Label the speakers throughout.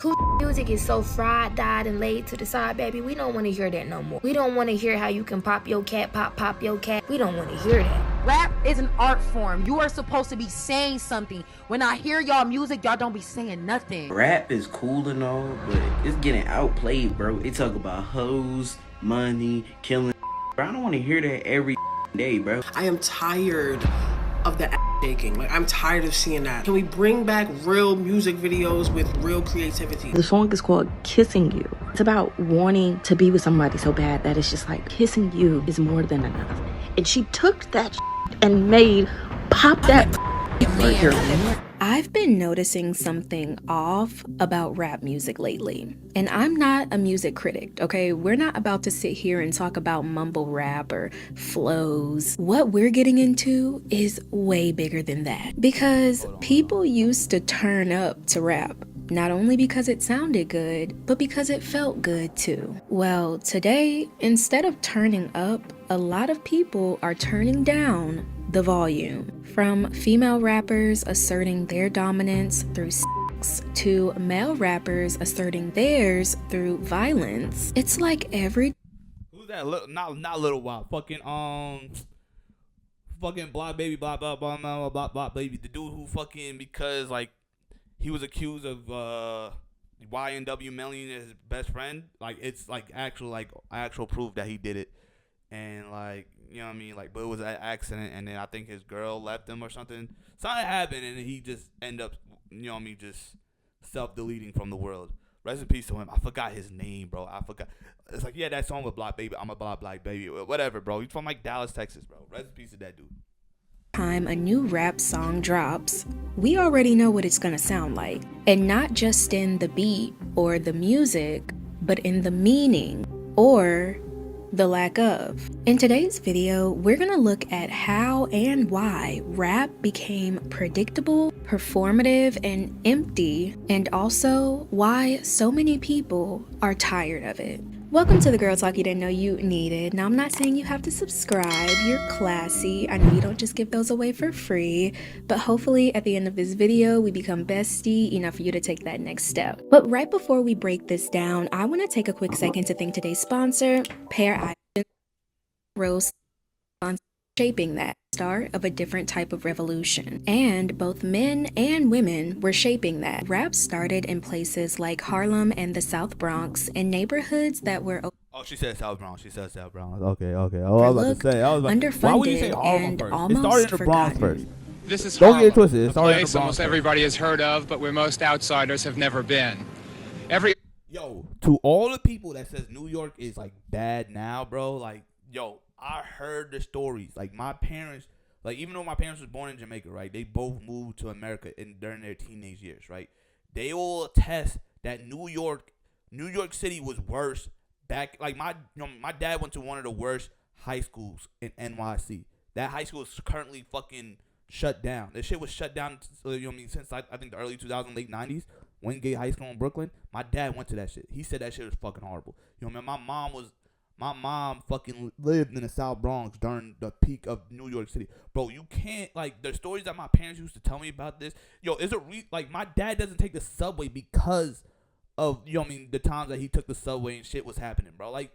Speaker 1: Whose music is so fried, dyed, and laid to the side, baby? We don't want to hear that no more. We don't want to hear how you can pop your cat, pop your cat. We don't want to hear that.
Speaker 2: Rap is an art form. You are supposed to be saying something. When I hear y'all music, y'all don't be saying nothing.
Speaker 3: Rap is cool and all, but it's getting outplayed, bro. It talk about hoes, money, killing. Bro, I don't want to hear that every day, bro.
Speaker 4: I am tired of the shaking. Like, I'm tired of seeing that. Can we bring back real music videos with real creativity?
Speaker 5: The song is called Kissing You. It's about wanting to be with somebody so bad that it's just like kissing you is more than enough. And she took that and made pop that right here.
Speaker 6: I've been noticing something off about rap music lately. And I'm not a music critic, okay? We're not about to sit here and talk about mumble rap or flows. What we're getting into is way bigger than that. Because people used to turn up to rap. Not only because it sounded good, but because it felt good too. Well, today, instead of turning up, a lot of people are turning down the volume. From female rappers asserting their dominance through sex to male rappers asserting theirs through violence. It's like every—
Speaker 7: Who's that? Not Little Wild. Fucking Block Baby, blah blah blah blah blah blah baby. The dude who fucking, because like he was accused of YNW mailing his best friend. Like it's like actual proof that he did it. And like, you know what I mean? Like, but it was an accident, and then I think his girl left him or something. Something happened, and he just ended up, you know what I mean, just self-deleting from the world. Rest in peace to him. I forgot his name, bro. I forgot. It's like, yeah, that song with Block Baby. I'm a Block Baby. Whatever, bro. He's from like Dallas, Texas, bro. Rest in peace to that dude.
Speaker 6: Time a new rap song drops, we already know what it's gonna sound like. And not just in the beat or the music, but in the meaning or the lack of. In today's video, we're gonna look at how and why rap became predictable, performative, and empty, and also why so many people are tired of it. Welcome to the Girl Talk you didn't know you needed. Now, I'm not saying you have to subscribe. You're classy. I know you don't just give those away for free, but hopefully at the end of this video, we become bestie enough for you to take that next step. But right before we break this down, I want to take a quick second to thank today's sponsor, Pear Rose, shaping that start of a different type of revolution. And both men and women were shaping that. Rap started in places like Harlem and the South Bronx, in neighborhoods that were
Speaker 7: Oh, she said South Bronx. She said South Bronx. Okay. Oh, I was about to say. I was like,
Speaker 6: underfunded,
Speaker 7: why would you say Harlem first? It started in the Bronx first.
Speaker 8: This is
Speaker 7: Don't
Speaker 8: Harlem,
Speaker 7: get it twisted. It
Speaker 8: a
Speaker 7: started in the
Speaker 8: place
Speaker 7: Bronx
Speaker 8: almost
Speaker 7: first.
Speaker 8: everybody has heard of, but where most outsiders have never been.
Speaker 7: Yo, to all the people that says New York is like bad now, bro, like, yo, I heard the stories. Like, my parents, like, even though my parents was born in Jamaica, right, they both moved to America during their teenage years, right? They all attest that New York City was worse back. Like, my dad went to one of the worst high schools in NYC. That high school is currently fucking shut down. That shit was shut down, you know what I mean, since I think the early 2000s, late 90s. Wingate High School in Brooklyn. My dad went to that shit. He said that shit was fucking horrible. You know, man, my mom fucking lived in the South Bronx during the peak of New York City. Bro, you can't, like, the stories that my parents used to tell me about this. Yo, like, my dad doesn't take the subway because of, you know what I mean, the times that he took the subway and shit was happening, bro. Like,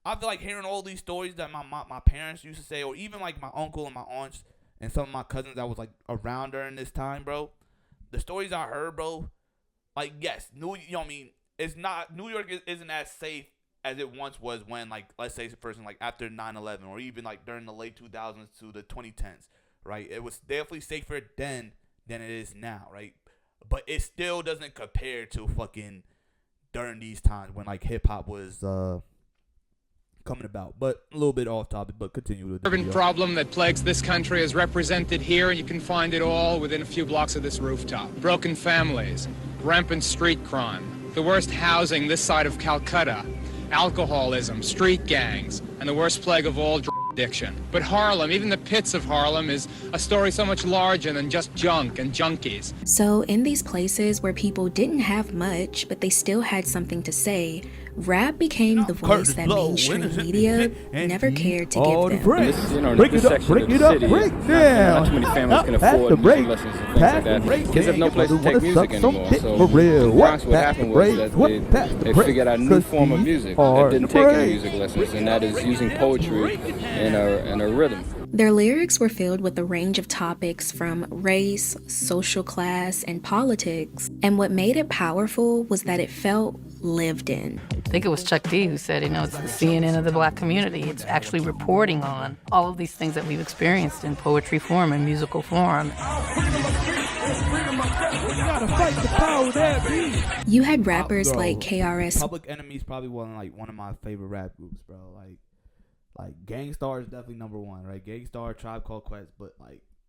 Speaker 7: I feel like hearing all these stories that my parents used to say, or even, like, my uncle and my aunts and some of my cousins that was, like, around during this time, bro. The stories I heard, bro, like, yes, you know what I mean, it's not, New York isn't as safe as it once was when, like, let's say, person, like, after 9/11, or even, like, during the late 2000s to the 2010s, right? It was definitely safer then than it is now, right? But it still doesn't compare to fucking during these times when, like, hip-hop was coming about. But a little bit off topic, but continue with the
Speaker 8: urban
Speaker 7: video.
Speaker 8: problem that plagues this country is represented here, and you can find it all within a few blocks of this rooftop. Broken families, rampant street crime, the worst housing this side of Calcutta, alcoholism, street gangs, and the worst plague of all, drug addiction. But Harlem, even the pits of Harlem, is a story so much larger than just junk and junkies.
Speaker 6: So in these places where people didn't have much, but they still had something to say, Rap became the voice that mainstream media never cared to give them.
Speaker 9: This is, break it up, break it up, break down. Not too many families can afford music lessons and things like that. Kids have no place to take music anymore. So in Bronx, what happened was that they figured out a new form of music that didn't take any music lessons, and that is using poetry and a rhythm.
Speaker 6: Their lyrics were filled with a range of topics from race, social class, and politics. And what made it powerful was that it felt lived in.
Speaker 10: I think it was Chuck D who said, it's the CNN of the black community. It's actually reporting on all of these things that we've experienced in poetry form and musical form.
Speaker 6: You had rappers like KRS.
Speaker 7: Public Enemy is probably one of my favorite rap groups, bro. Like Gangstar is definitely number one, right? Gangstar, Tribe Called Quest, but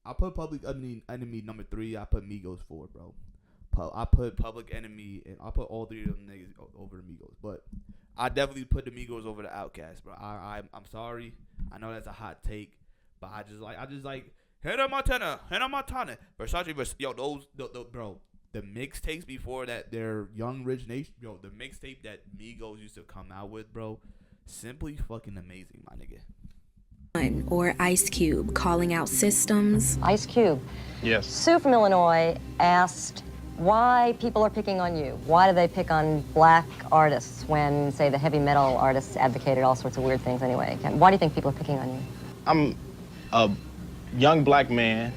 Speaker 7: I put Public Enemy number 3. I put Migos 4, bro. I put Public Enemy and I put all 3 of them niggas over the Migos, but I definitely put the Migos over the Outkast, bro. I'm sorry, I know that's a hot take, but I just like Hannah Montana, Versace, bro. The mixtapes before that, their Young Rich Nation, the mixtape that Migos used to come out with, bro. Simply fucking amazing, my nigga.
Speaker 6: Or Ice Cube calling out systems.
Speaker 11: Ice Cube.
Speaker 9: Yes.
Speaker 11: Sue from Illinois asked why people are picking on you. Why do they pick on black artists when, say, the heavy metal artists advocated all sorts of weird things anyway? Why do you think people are picking on you?
Speaker 12: I'm a young black man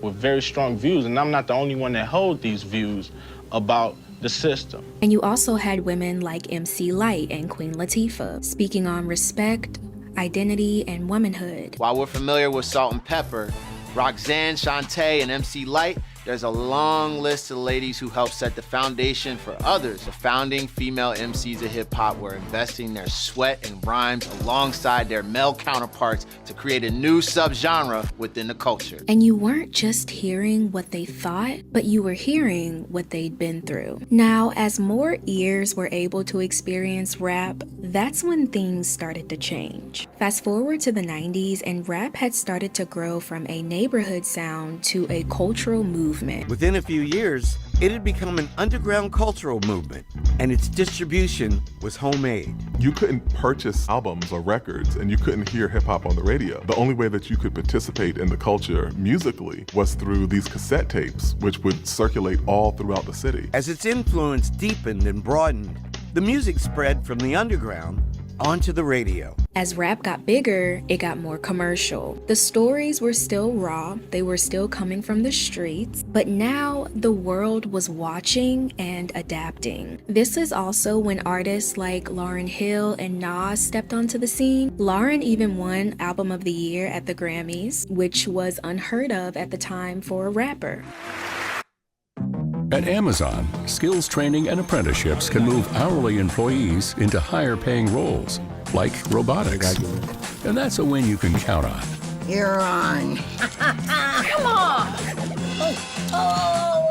Speaker 12: with very strong views, and I'm not the only one that hold these views about the system.
Speaker 6: And you also had women like MC Lyte and Queen Latifah speaking on respect, identity, and womanhood.
Speaker 13: While we're familiar with Salt and Pepper, Roxanne, Shantae, and MC Lyte, there's a long list of ladies who helped set the foundation for others. The founding female MCs of hip-hop were investing their sweat and rhymes alongside their male counterparts to create a new subgenre within the culture.
Speaker 6: And you weren't just hearing what they thought, but you were hearing what they'd been through. Now, as more ears were able to experience rap, that's when things started to change. Fast forward to the 90s, and rap had started to grow from a neighborhood sound to a cultural movement.
Speaker 14: Within a few years, it had become an underground cultural movement, and its distribution was homemade.
Speaker 15: You couldn't purchase albums or records, and you couldn't hear hip-hop on the radio. The only way that you could participate in the culture musically was through these cassette tapes, which would circulate all throughout the city.
Speaker 14: As its influence deepened and broadened, the music spread from the underground onto the radio.
Speaker 6: As rap got bigger, it got more commercial. The stories were still raw, they were still coming from the streets, but now the world was watching and adapting. This is also when artists like Lauryn Hill and Nas stepped onto the scene. Lauryn even won Album of the Year at the Grammys, which was unheard of at the time for a rapper.
Speaker 16: At Amazon, skills training and apprenticeships can move hourly employees into higher paying roles, like robotics. And that's a win you can count on.
Speaker 17: You're on.
Speaker 1: Come on! Oh.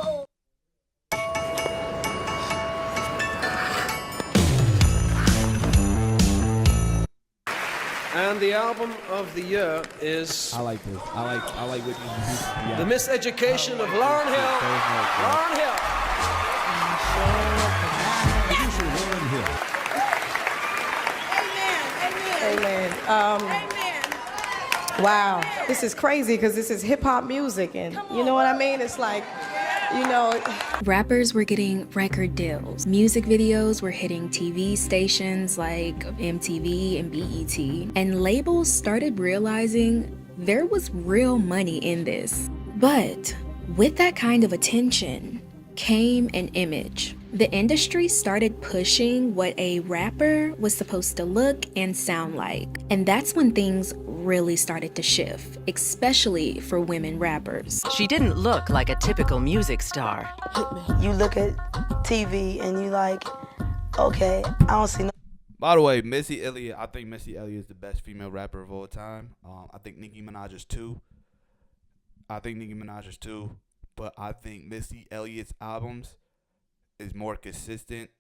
Speaker 18: And the album of the year is...
Speaker 7: I like this. I like what you do.
Speaker 18: The Miseducation of Lauryn Hill. Lauryn Hill.
Speaker 19: Amen. Wow, this is crazy because this is hip hop music, and you know what I mean? It's like,
Speaker 6: Rappers were getting record deals. Music videos were hitting TV stations like MTV and BET. And labels started realizing there was real money in this. But with that kind of attention came an image. The industry started pushing what a rapper was supposed to look and sound like. And that's when things really started to shift, especially for women rappers.
Speaker 20: She didn't look like a typical music star.
Speaker 17: You look at TV and you like, okay, I don't see no.
Speaker 7: By the way, Missy Elliott, I think Missy Elliott is the best female rapper of all time. I think Nicki Minaj is too. But I think Missy Elliott's albums is more consistent,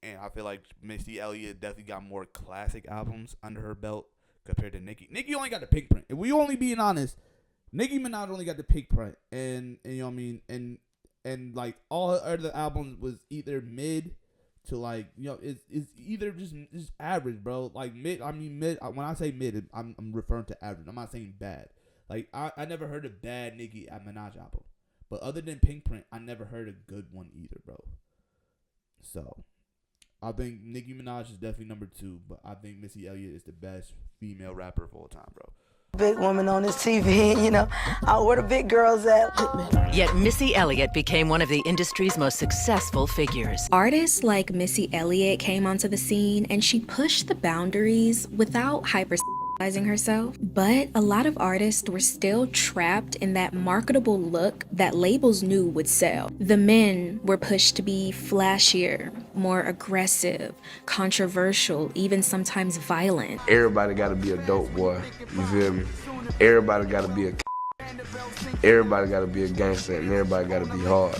Speaker 7: and I feel like Missy Elliott definitely got more classic albums under her belt compared to Nicki. Nicki only got the pink print. If we only being honest, Nicki Minaj only got the pink print, and you know what I mean, and like all her other albums was either mid to like, you know, it's either just average, bro. Like mid. I mean mid. When I say mid, I'm referring to average. I'm not saying bad. Like I never heard a bad Nicki Minaj album, but other than Pink Print, I never heard a good one either, bro. So I think Nicki Minaj is definitely number 2, but I think Missy Elliott is the best female rapper of all time, bro.
Speaker 17: Big woman on this TV, you know, where the big girls at?
Speaker 20: Yet Missy Elliott became one of the industry's most successful figures.
Speaker 6: Artists like Missy Elliott came onto the scene and she pushed the boundaries without hypersexualizing herself. But a lot of artists were still trapped in that marketable look that labels knew would sell. The men were pushed to be flashier, more aggressive, controversial, even sometimes violent.
Speaker 21: Everybody gotta be a dope boy, you feel me? Everybody gotta be everybody gotta be a gangster, and everybody gotta be hard.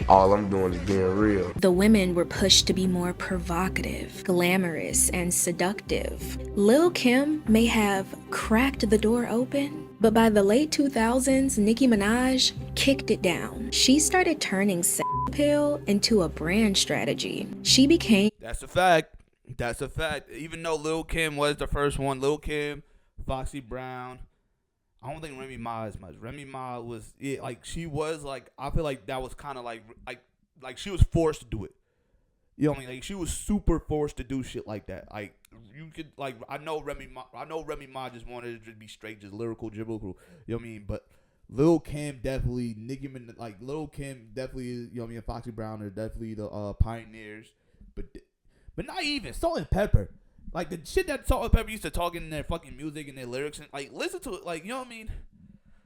Speaker 21: All I'm doing is being real.
Speaker 6: The women were pushed to be more provocative, glamorous, and seductive. Lil' Kim may have cracked the door open, but by the late 2000s, Nicki Minaj kicked it down. She started turning sex appeal into a brand strategy. She became...
Speaker 7: That's a fact. That's a fact. Even though Lil' Kim was the first one, Lil' Kim, Foxy Brown, I don't think Remy Ma as much. Remy Ma was, yeah, like, she was, like, I feel like that was kind of like she was forced to do it. You know what I mean? Like, she was super forced to do shit like that. Like, you could, like, I know Remy Ma just wanted to just be straight, just lyrical, dribble, you know what I mean? But Lil' Kim definitely, Lil' Kim definitely, you know what I mean, and Foxy Brown are definitely the pioneers. But not even Salt and Pepper. Like, the shit that Salt and Pepper used to talk in their fucking music and their lyrics, and, like, listen to it, like, you know what I mean?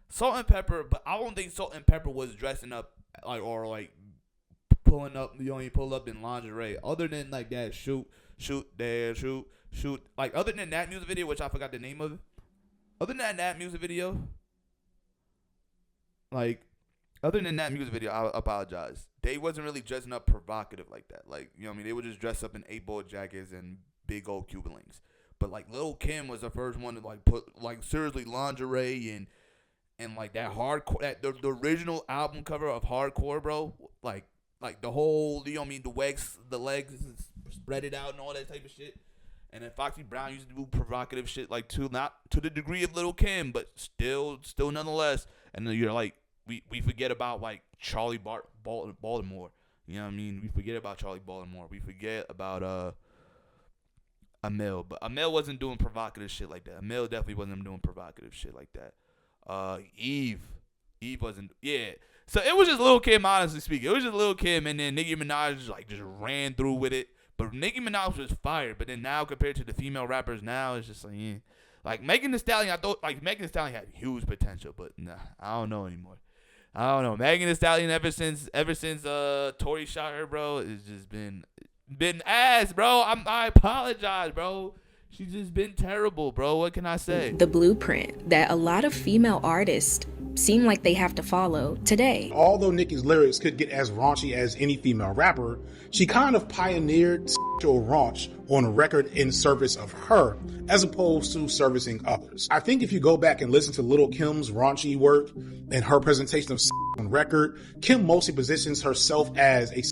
Speaker 7: Salt and Pepper, but I don't think Salt and Pepper was dressing up, like, or, like, pulling up, you know, pull up in lingerie. Other than, like, that shoot, like, other than that music video, which I forgot the name of it. Other than that music video, I apologize. They wasn't really dressing up provocative like that. Like, you know what I mean? They would just dress up in 8-ball jackets and big old Cuban links. But like Lil' Kim was the first one to like put like seriously lingerie and like that hardcore, that the original album cover of Hardcore, bro. Like the whole, you know what I mean, the legs spread it out and all that type of shit. And then Foxy Brown used to do provocative shit like not to the degree of Lil' Kim, but still nonetheless. And then you're like, we forget about like Charlie Baltimore. You know what I mean? We forget about Charlie Baltimore. We forget about Amel. But Amel wasn't doing provocative shit like that. Amel definitely wasn't doing provocative shit like that. Eve wasn't. Yeah. So it was just Lil' Kim, honestly speaking. It was just Lil' Kim, and then Nicki Minaj like just ran through with it. But Nicki Minaj was fired. But then now compared to the female rappers now, it's just like, yeah. Like Megan Thee Stallion, I thought like Megan Thee Stallion had huge potential, but nah, I don't know anymore. I don't know. Megan Thee Stallion ever since Tory shot her, bro, it's just been ass, bro. I apologize, bro. She's just been terrible, bro. What can I say?
Speaker 6: The blueprint that a lot of female artists seem like they have to follow today.
Speaker 22: Although Nicki's lyrics could get as raunchy as any female rapper, she kind of pioneered sexual raunch on a record in service of her, as opposed to servicing others. I think if you go back and listen to Lil' Kim's raunchy work and her presentation of on record, Kim mostly positions herself as a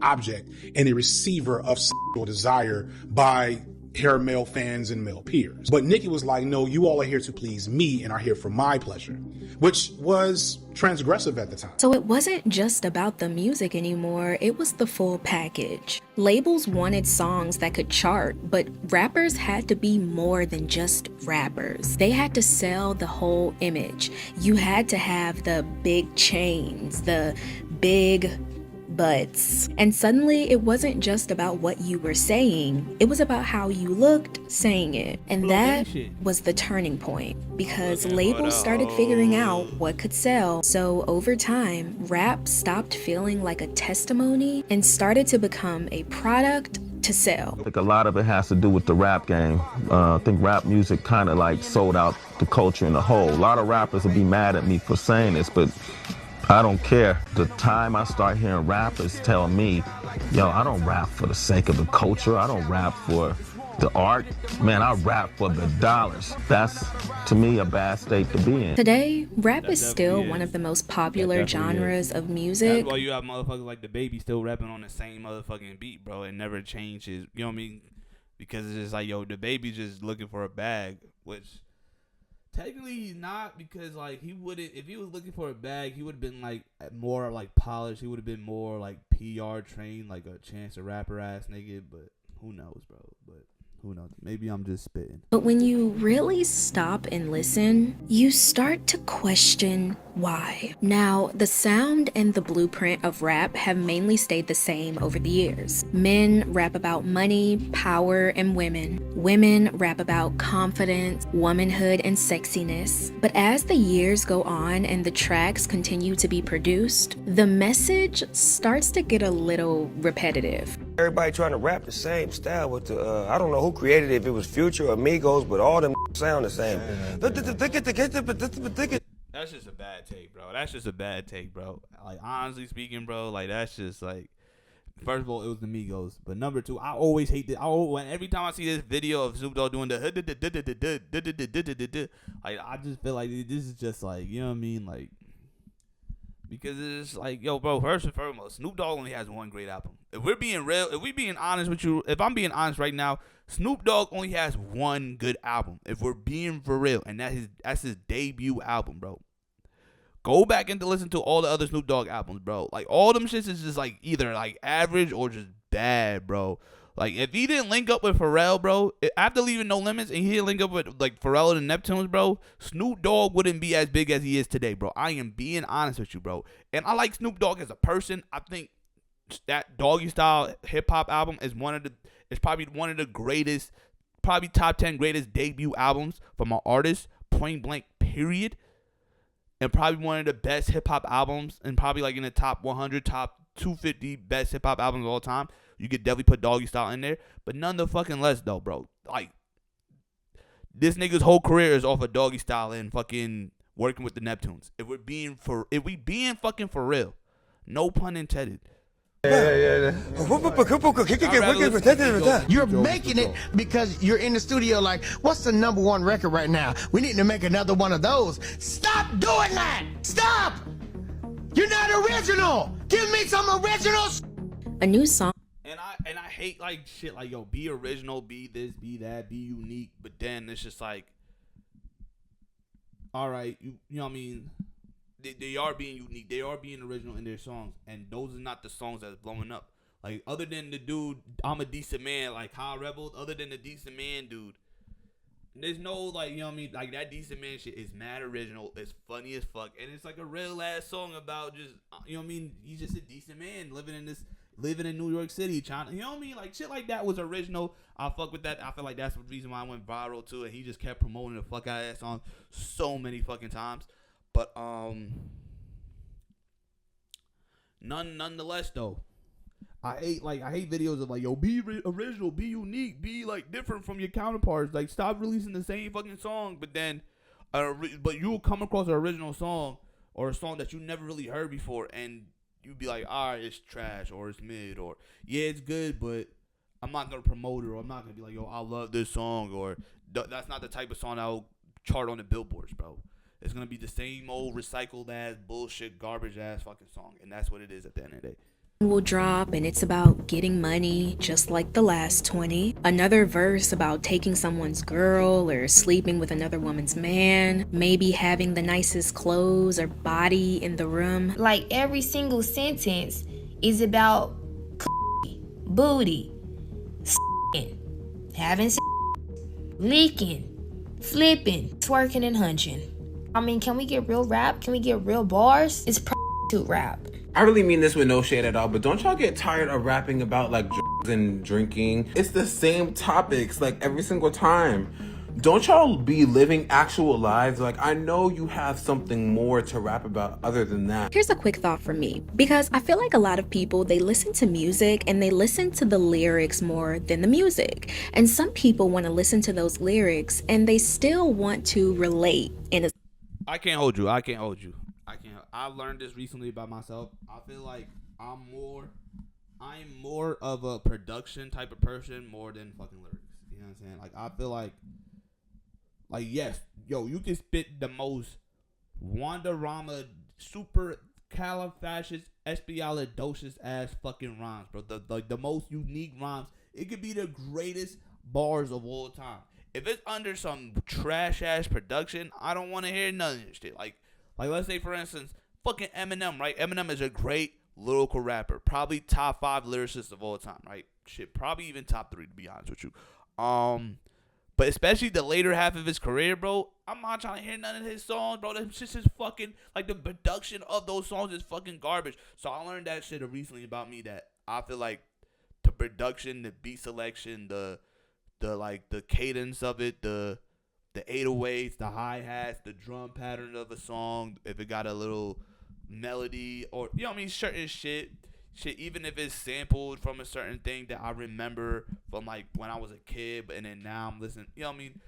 Speaker 22: object and a receiver of sexual desire by her male fans and male peers. But Nicki was like, no, you all are here to please me and are here for my pleasure, which was transgressive at the time.
Speaker 6: So it wasn't just about the music anymore, it was the full package. Labels wanted songs that could chart, but rappers had to be more than just rappers. They had to sell the whole image. You had to have the big chains, the big butts. And suddenly it wasn't just about what you were saying, it was about how you looked saying it. And that was the turning point, because labels started figuring out what could sell. So over time, rap stopped feeling like a testimony and started to become a product to sell.
Speaker 23: I think a lot of it has to do with the rap game. I think rap music kind of like sold out the culture in a whole. A lot of rappers will be mad at me for saying this, but I don't care. The time I start hearing rappers tell me, yo, I don't rap for the sake of the culture. I don't rap for the art, man, I rap for the dollars. That's, to me, a bad state to be in.
Speaker 6: Today, rap is still one of the most popular genres of music.
Speaker 7: That's why you have motherfuckers like the Baby still rapping on the same motherfucking beat, bro. It never changes. You know what I mean? Because it's just like, yo, the Baby just looking for a bag, which technically he's not, because like he wouldn't, if he was looking for a bag, he would have been like more like polished. He would have been more like PR trained, like a Chance the Rapper ass nigga. But who knows, bro? But who knows? Maybe I'm just spitting.
Speaker 6: But when you really stop and listen, you start to question why. Now, the sound and the blueprint of rap have mainly stayed the same over the years. Men rap about money, power, and women. Women rap about confidence, womanhood, and sexiness. But as the years go on and the tracks continue to be produced, the message starts to get a little repetitive.
Speaker 18: Everybody trying to rap the same style with the, I don't know who created it, if it was Future or Migos, but all them sound the same.
Speaker 7: That's just a bad take, bro. That's just a bad take, bro. Like, honestly speaking, bro, like, that's just, like, first of all, it was the Migos. But number two, I always hate this. Every time I see this video of Snoop Dogg doing the, like, I just feel like this is just, like, you know what I mean? Like, because it's like, yo, bro, first and foremost, Snoop Dogg only has one great album. If we're being real, if we being honest with you, if I'm being honest right now, Snoop Dogg only has one good album. If we're being for real, and that's his debut album, bro. Go back and listen to all the other Snoop Dogg albums, bro. Like, all them shits is just, like, either, like, average or just bad, bro. Like, if he didn't link up with Pharrell, bro, after leaving No Limits, and he didn't link up with, like, Pharrell and the Neptunes, bro, Snoop Dogg wouldn't be as big as he is today, bro. I am being honest with you, bro. And I like Snoop Dogg as a person. I think that Doggy Style hip-hop album is probably one of the greatest, probably top 10 greatest debut albums from an artist, point blank, period. And probably one of the best hip-hop albums, and probably like in the top 100, top 250 best hip-hop albums of all time. You could definitely put Doggy Style in there. But none the fucking less, though, bro. Like, this nigga's whole career is off of Doggy Style and fucking working with the Neptunes. If we being fucking for real. No pun intended.
Speaker 2: You're making it because you're in the studio like, what's the #1 record right now? We need to make another one of those. Stop doing that! Stop! You're not original! Give me some original.
Speaker 6: A new song.
Speaker 7: And I hate like shit like, yo, be original, be this, be that, be unique. But then it's just like, all right, you know what I mean? They are being unique. They are being original in their songs. And those are not the songs that's blowing up. Like, other than the dude, I'm a Decent Man, like High Rebel, other than the Decent Man dude, there's no, like, you know what I mean? Like, that Decent Man shit is mad original. It's funny as fuck. And it's like a real ass song about just, you know what I mean? He's just a decent man living in New York City, trying to, you know what I mean? Like, shit like that was original. I fuck with that. I feel like that's the reason why I went viral too. And he just kept promoting the fuck out of that song so many fucking times. But nonetheless though, I hate videos of like, yo, be original, be unique, be like different from your counterparts. Like, stop releasing the same fucking song, but then but you'll come across an original song or a song that you never really heard before, and you'd be like, all right, it's trash, or it's mid, or yeah, it's good, but I'm not gonna promote it, or I'm not gonna be like, yo, I love this song, or that's not the type of song that will chart on the billboards, bro. It's gonna be the same old recycled ass bullshit, garbage ass fucking song, and that's what it is at the end of the day.
Speaker 6: Will drop and it's about getting money just like the last 20. Another verse about taking someone's girl or sleeping with another woman's man, maybe having the nicest clothes or body in the room.
Speaker 1: Like, every single sentence is about booty, having leaking, flipping, twerking, and hunching. I mean, can we get real rap? Can we get real bars? It's prostitute rap.
Speaker 3: I really mean this with no shade at all, but don't y'all get tired of rapping about like drugs and drinking? It's the same topics like every single time. Don't y'all be living actual lives? Like, I know you have something more to rap about other than that.
Speaker 6: Here's a quick thought from me, because I feel like a lot of people, they listen to music and they listen to the lyrics more than the music. And some people want to listen to those lyrics and they still want to relate in a...
Speaker 7: I can't hold you. I learned this recently about myself. I feel like I'm more of a production type of person more than fucking lyrics. You know know what I'm saying? Like, I feel like, yes, yo, you can spit the most Wanderama super califascistoexpialidocious ass fucking rhymes, bro. The most unique rhymes. It could be the greatest bars of all time. If it's under some trash ass production, I don't want to hear none of this shit. Like let's say for instance, fucking Eminem, right? Eminem is a great lyrical rapper, probably top 5 lyricists of all time, right? Shit, probably even top 3 to be honest with you. But especially the later half of his career, bro, I'm not trying to hear none of his songs, bro. That's just his fucking, like, the production of those songs is fucking garbage. So I learned that shit recently about me, that I feel like the production, the beat selection, the cadence of it, the 808s, the hi-hats, the drum pattern of a song, if it got a little melody or, you know what I mean, certain shit, even if it's sampled from a certain thing that I remember from, like, when I was a kid, and then now I'm listening, you know what I mean?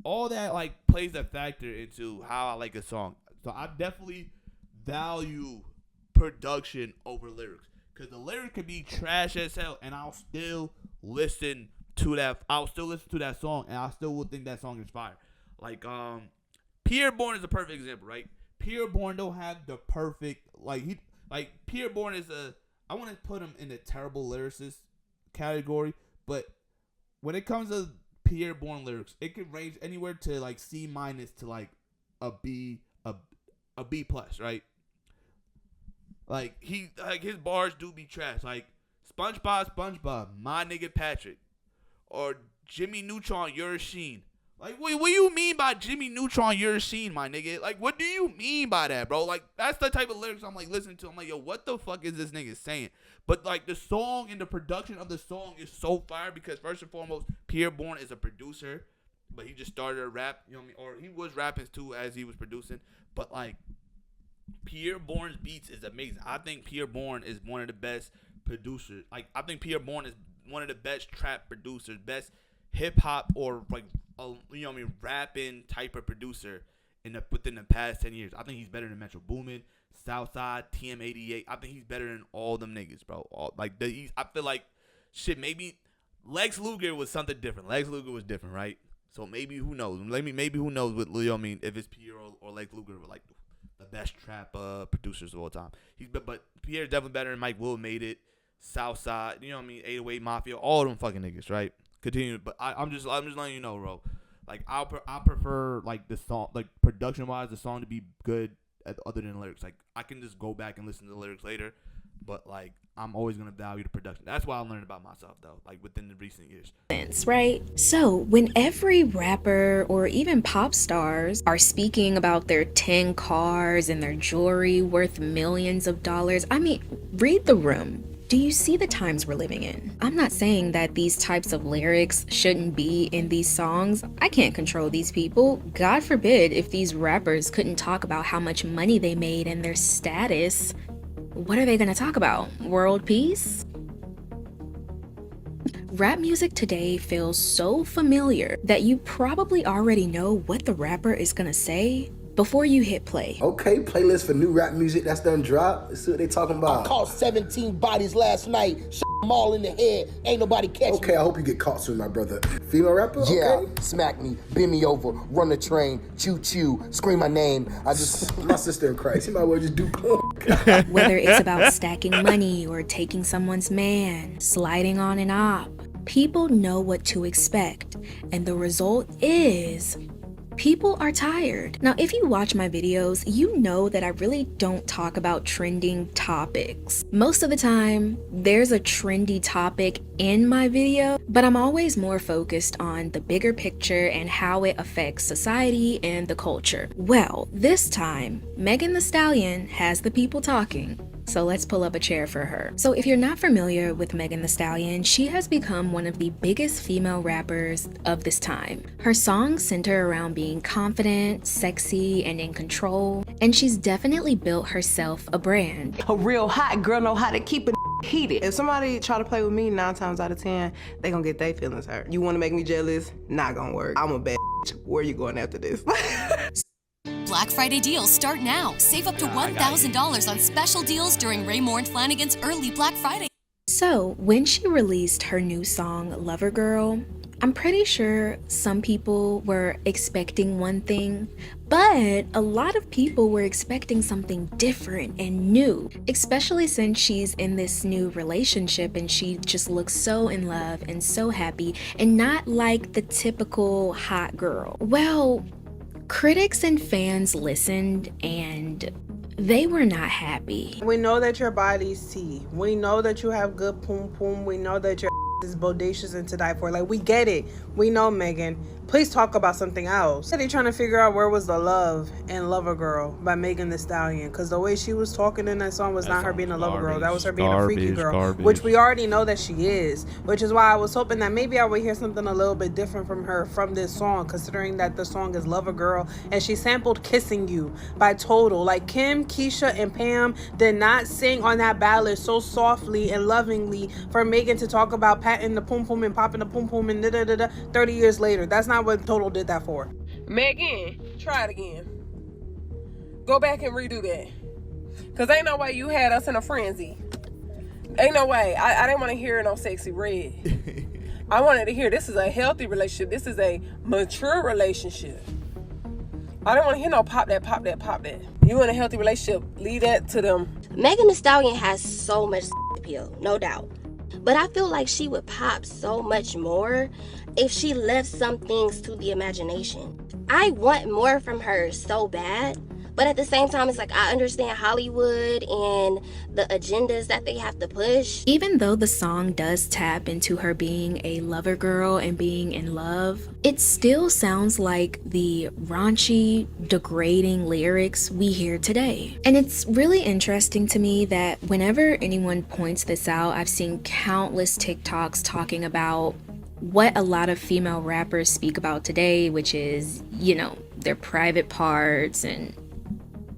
Speaker 7: All that, like, plays a factor into how I like a song. So I definitely value production over lyrics, because the lyric could be trash as hell, and I'll still listen to that. I'll still listen to that song, and I still will think that song is fire. Like, Pierre Bourne is a perfect example, right? Pierre Bourne don't have the perfect, Pierre Bourne is I want to put him in the terrible lyricist category, but when it comes to Pierre Bourne lyrics, it can range anywhere to like C- to like a B plus, right? Like his bars do be trash. Like SpongeBob, my nigga Patrick, or Jimmy Neutron, you're a Sheen. Like, what do you mean by Jimmy Neutron, you're a Sheen, my nigga? Like, what do you mean by that, bro? Like, that's the type of lyrics I'm, like, listening to. I'm like, yo, what the fuck is this nigga saying? But, like, the song and the production of the song is so fire because, first and foremost, Pierre Bourne is a producer, but he just started a rap, you know what I mean? Or he was rapping, too, as he was producing. But, like, Pierre Bourne's beats is amazing. I think Pierre Bourne is one of the best producers. Like, I think Pierre Bourne is one of the best trap producers, best hip-hop or, like, you know what I mean, rapping type of producer within the past 10 years. I think he's better than Metro Boomin, Southside, TM88. I think he's better than all them niggas, bro. I feel like, shit, maybe Lex Luger was something different. Lex Luger was different, right? So maybe, who knows? Maybe who knows what, you know what I mean, if it's Pierre or Lex Luger were, like, the best trap producers of all time. But Pierre's definitely better than Mike Will Made It, Southside, you know what I mean, 808 Mafia, all of them fucking niggas, right? Continue, but I'm just letting you know, bro. Like, I prefer, like, the song, like, production wise, the song to be good other than the lyrics. Like, I can just go back and listen to the lyrics later, but, like, I'm always gonna value the production. That's what I learned about myself, though, like, within the recent years.
Speaker 6: Right? So when every rapper or even pop stars are speaking about their 10 cars and their jewelry worth millions of dollars, I mean, read the room. Do you see the times we're living in? I'm not saying that these types of lyrics shouldn't be in these songs. I can't control these people. God forbid if these rappers couldn't talk about how much money they made and their status. What are they gonna talk about? World peace? Rap music today feels so familiar that you probably already know what the rapper is gonna say before you hit play.
Speaker 4: Okay, playlist for new rap music that's done dropped. Let's see what they talking about.
Speaker 2: I caught 17 bodies last night. Them all in the head. Ain't nobody catch me.
Speaker 4: Okay, I hope you get caught soon, my brother. Female rapper?
Speaker 2: Yeah,
Speaker 4: okay.
Speaker 2: Smack me, bend me over, run the train, choo choo, scream my name. I just
Speaker 4: my sister in Christ. You might well just do porn.
Speaker 6: Whether it's about stacking money or taking someone's man, sliding on an op, people know what to expect, and the result is people are tired. Now, if you watch my videos, you know that I really don't talk about trending topics. Most of the time, there's a trendy topic in my video, but I'm always more focused on the bigger picture and how it affects society and the culture. Well, this time, Megan Thee Stallion has the people talking. So let's pull up a chair for her. So if you're not familiar with Megan Thee Stallion, she has become one of the biggest female rappers of this time. Her songs center around being confident, sexy, and in control, and she's definitely built herself a brand.
Speaker 19: A real hot girl know how to keep it heated. If somebody try to play with me 9 times out of 10, they gonna get their feelings hurt. You wanna make me jealous? Not gonna work. I'm a bad bitch. Where you going after this?
Speaker 5: Black Friday deals start now. Save up to $1,000 on special deals during Raymore and Flanagan's early Black Friday.
Speaker 6: So when she released her new song, Lover Girl, I'm pretty sure some people were expecting one thing, but a lot of people were expecting something different and new, especially since she's in this new relationship and she just looks so in love and so happy and not like the typical hot girl. Well, critics and fans listened and they were not happy.
Speaker 19: We know that your body's tea. We know that you have good poom poom. We know that your is bodacious and to die for. Like, we get it. We know, Megan. Please talk about something else. They're trying to figure out where was the love in Lover Girl by Megan Thee Stallion, because the way she was talking in that song was not her being a lover girl. That was her being a freaky girl, which we already know that she is, which is why I was hoping that maybe I would hear something a little bit different from her from this song, considering that the song is Lover Girl and she sampled Kissing You by Total. Like, Kim, Keisha, and Pam did not sing on that ballad so softly and lovingly for Megan to talk about patting the poom poom and popping the poom poom and 30 years later. That's not what Total did that for.
Speaker 8: Megan, try it again. Go back and redo that. Cause ain't no way you had us in a frenzy. Ain't no way. I didn't want to hear no sexy red. I wanted to hear this is a healthy relationship. This is a mature relationship. I don't want to hear no pop that, pop that, pop that. You in a healthy relationship, leave that to them.
Speaker 9: Megan Thee Stallion has so much appeal, no doubt. But I feel like she would pop so much more if she left some things to the imagination. I want more from her so bad, but at the same time, it's like I understand Hollywood and the agendas that they have to push.
Speaker 6: Even though the song does tap into her being a lover girl and being in love, it still sounds like the raunchy, degrading lyrics we hear today. And it's really interesting to me that whenever anyone points this out, I've seen countless TikToks talking about what a lot of female rappers speak about today, which is, you know, their private parts and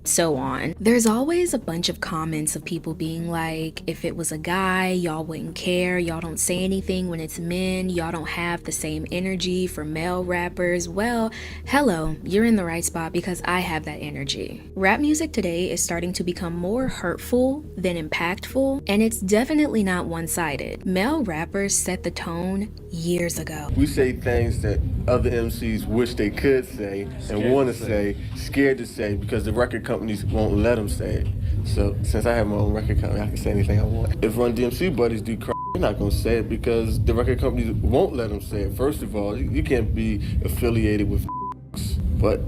Speaker 6: so on. There's always a bunch of comments of people being like, if it was a guy, y'all wouldn't care, y'all don't say anything. When it's men, y'all don't have the same energy for male rappers. Well, hello, you're in the right spot because I have that energy. Rap music today is starting to become more hurtful than impactful, and it's definitely not one-sided. Male rappers set the tone years ago.
Speaker 21: We say things that other MCs wish they could say and want to say, scared to say, because the record companies won't let them say it. So since I have my own record company, I can say anything I want. If Run DMC buddies do crap, they're not going to say it because the record companies won't let them say it. First of all, you can't be affiliated with but,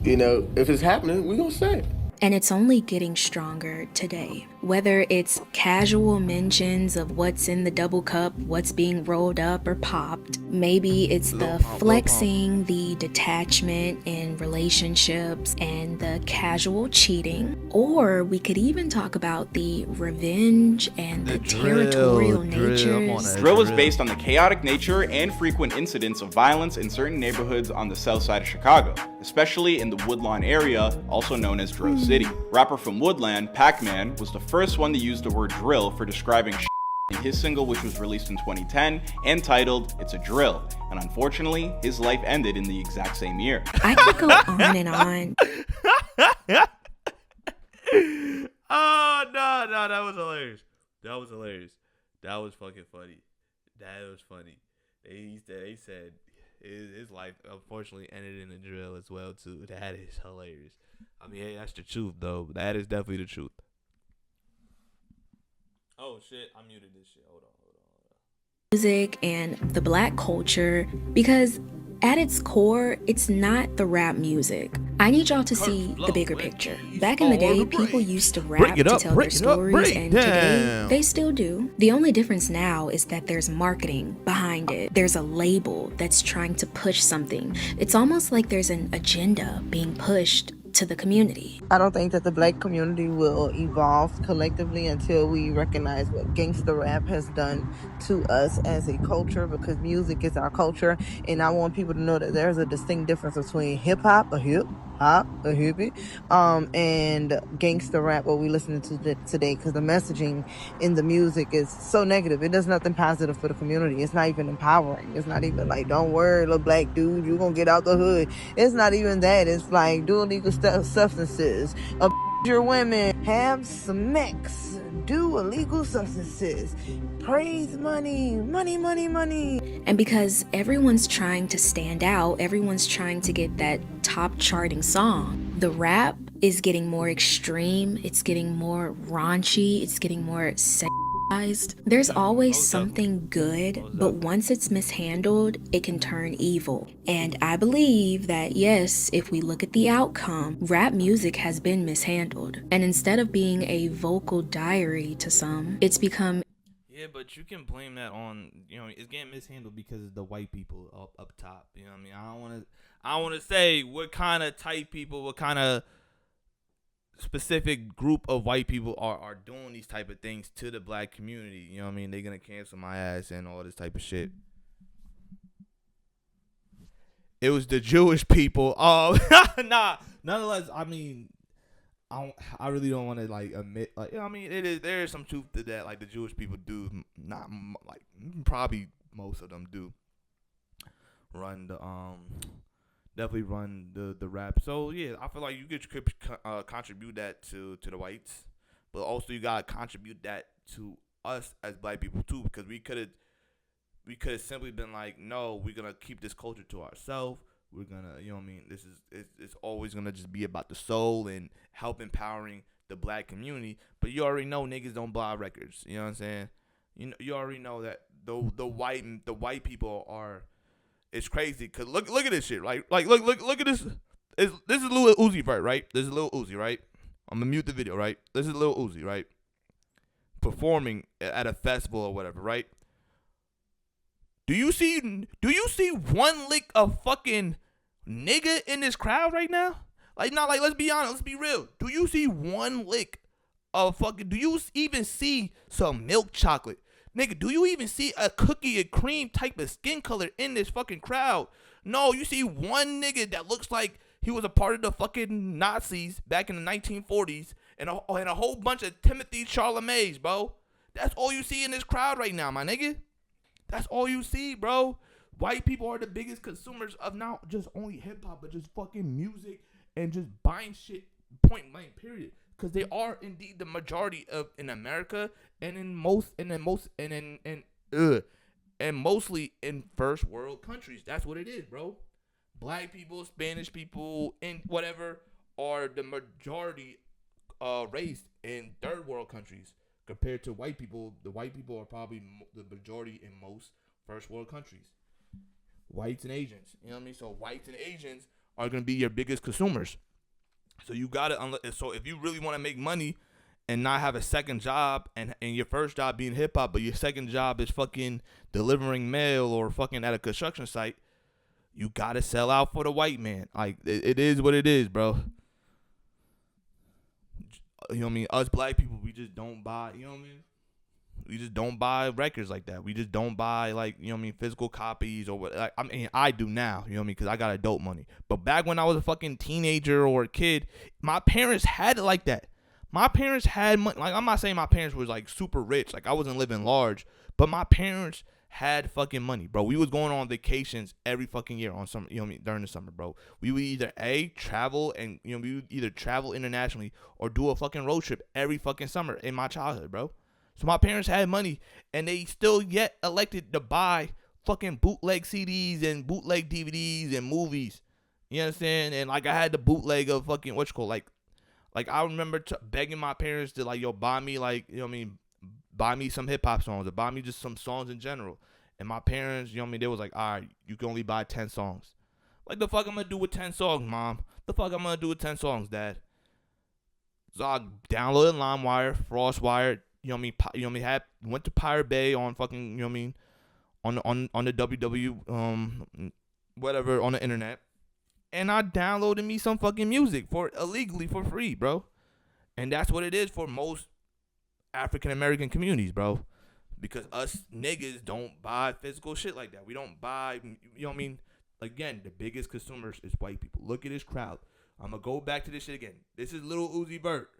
Speaker 21: you know, if it's happening, we're going to say it.
Speaker 6: And it's only getting stronger today. Whether it's casual mentions of what's in the double cup, what's being rolled up or popped, maybe it's the flexing, the detachment in relationships, and the casual cheating. Or we could even talk about the revenge and the territorial natures.
Speaker 10: Drill is based on the chaotic nature and frequent incidents of violence in certain neighborhoods on the south side of Chicago, especially in the Woodlawn area, also known as Drill City. Rapper from Woodland, Pac-Man, was the first one to use the word drill for describing in his single, which was released in 2010 and titled It's a Drill. And unfortunately, his life ended in the exact same year.
Speaker 6: I could go on and on.
Speaker 7: Oh, no, that was hilarious. That was hilarious. That was fucking funny. That was funny. They said his life unfortunately ended in a drill as well, too. That is hilarious. I mean, hey, that's the truth, though. That is definitely the truth. Oh, shit. I muted this shit. Hold on.
Speaker 6: Music and the black culture, because at its core, it's not the rap music. I need y'all to see the bigger picture. Back in the day, people used to rap to tell their stories, and today, they still do. The only difference now is that there's marketing behind it. There's a label that's trying to push something. It's almost like there's an agenda being pushed to the community.
Speaker 24: I don't think that the black community will evolve collectively until we recognize what gangsta rap has done to us as a culture, because music is our culture, and I want people to know that there's a distinct difference between hip-hop, a hippie, and gangsta rap, what we listen to today, because the messaging in the music is so negative. It does nothing positive for the community. It's not even empowering. It's not even like, don't worry, little black dude, you're gonna get out the hood. It's not even that. It's like, do illegal substances, your women, have some sex, do illegal substances, praise money, money, money, money.
Speaker 6: And because everyone's trying to stand out, everyone's trying to get that top charting song, the rap is getting more extreme, it's getting more raunchy, it's getting more sexualized. There's always something good, but once it's mishandled, it can turn evil. And I believe that yes, if we look at the outcome, rap music has been mishandled. And instead of being a vocal diary to some, it's become...
Speaker 7: Yeah, but you can blame that on, it's getting mishandled because of the white people up top. You know what I mean? I don't want to say what kind of type people, what kind of specific group of white people are doing these type of things to the black community. You know what I mean? They're going to cancel my ass and all this type of shit. It was the Jewish people. Nah. Nonetheless, I mean, I really don't want to admit there is some truth to that. Like the Jewish people do not probably most of them do run the definitely run the rap. So yeah, I feel like you could contribute that to the whites, but also you gotta contribute that to us as black people too, because we could have simply been like, no, we're gonna keep this culture to ourselves. We're gonna, it's always gonna just be about the soul and help empowering the black community. But you already know niggas don't buy records. You know what I'm saying? You already know that the white people are. It's crazy because look at this shit, right? Look at this. This is Lil Uzi Vert, right? This is Lil Uzi, right? I'm gonna mute the video, right? This is Lil Uzi, right? Performing at a festival or whatever, right? Do you see one lick of fucking nigga in this crowd right now? Let's be honest, let's be real. Do you see one lick of fucking? Do you even see some milk chocolate? Nigga, do you even see a cookie and cream type of skin color in this fucking crowd? No, you see one nigga that looks like he was a part of the fucking Nazis back in the 1940s and a whole bunch of Timothy Chalamet's, bro. That's all you see in this crowd right now, my nigga. That's all you see, bro. White people are the biggest consumers of not just only hip-hop, but just fucking music and just buying shit point blank, period. Because they are indeed the majority of in America and mostly in first world countries. That's what it is, bro. Black people, Spanish people, and whatever are the majority race in third world countries compared to white people. The white people are probably the majority in most first world countries. Whites and Asians, you know what I mean? So whites and Asians are gonna be your biggest consumers. So you gotta, so if you really want to make money and not have a second job and your first job being hip hop, but your second job is fucking delivering mail or fucking at a construction site, you gotta sell out for the white man. Like it is what it is, bro. You know what I mean? Us black people, we just don't buy, you know what I mean? We just don't buy records like that. We just don't buy, like, you know what I mean, physical copies or what. Like, I mean, I do now, you know what I mean, because I got adult money. But back when I was a fucking teenager or a kid, my parents had it like that. My parents had money. Like, I'm not saying my parents was, like, super rich. Like, I wasn't living large. But my parents had fucking money, bro. We was going on vacations every fucking year on summer, you know what I mean, during the summer, bro. We would either, travel and, you know, we would either travel internationally or do a fucking road trip every fucking summer in my childhood, bro. So my parents had money, and they still yet elected to buy fucking bootleg CDs and bootleg DVDs and movies. You understand? And like I had the bootleg of fucking like I remember begging my parents to like, yo, buy me like, you know what I mean, buy me some hip hop songs or buy me just some songs in general. And my parents, you know what I mean, they was like, all right, you can only buy 10 songs. Like the fuck I'm gonna do with 10 songs, mom? The fuck I'm gonna do with 10 songs, dad? So I downloaded LimeWire, FrostWire. You know what I mean? Went to Pirate Bay on fucking, you know what I mean, on the WW whatever on the internet, and I downloaded me some fucking music for illegally for free, bro. And that's what it is for most African American communities, bro. Because us niggas don't buy physical shit like that. We don't buy, you know what I mean? Again, the biggest consumers is white people. Look at this crowd. I'm gonna go back to this shit again. This is Lil Uzi Vert,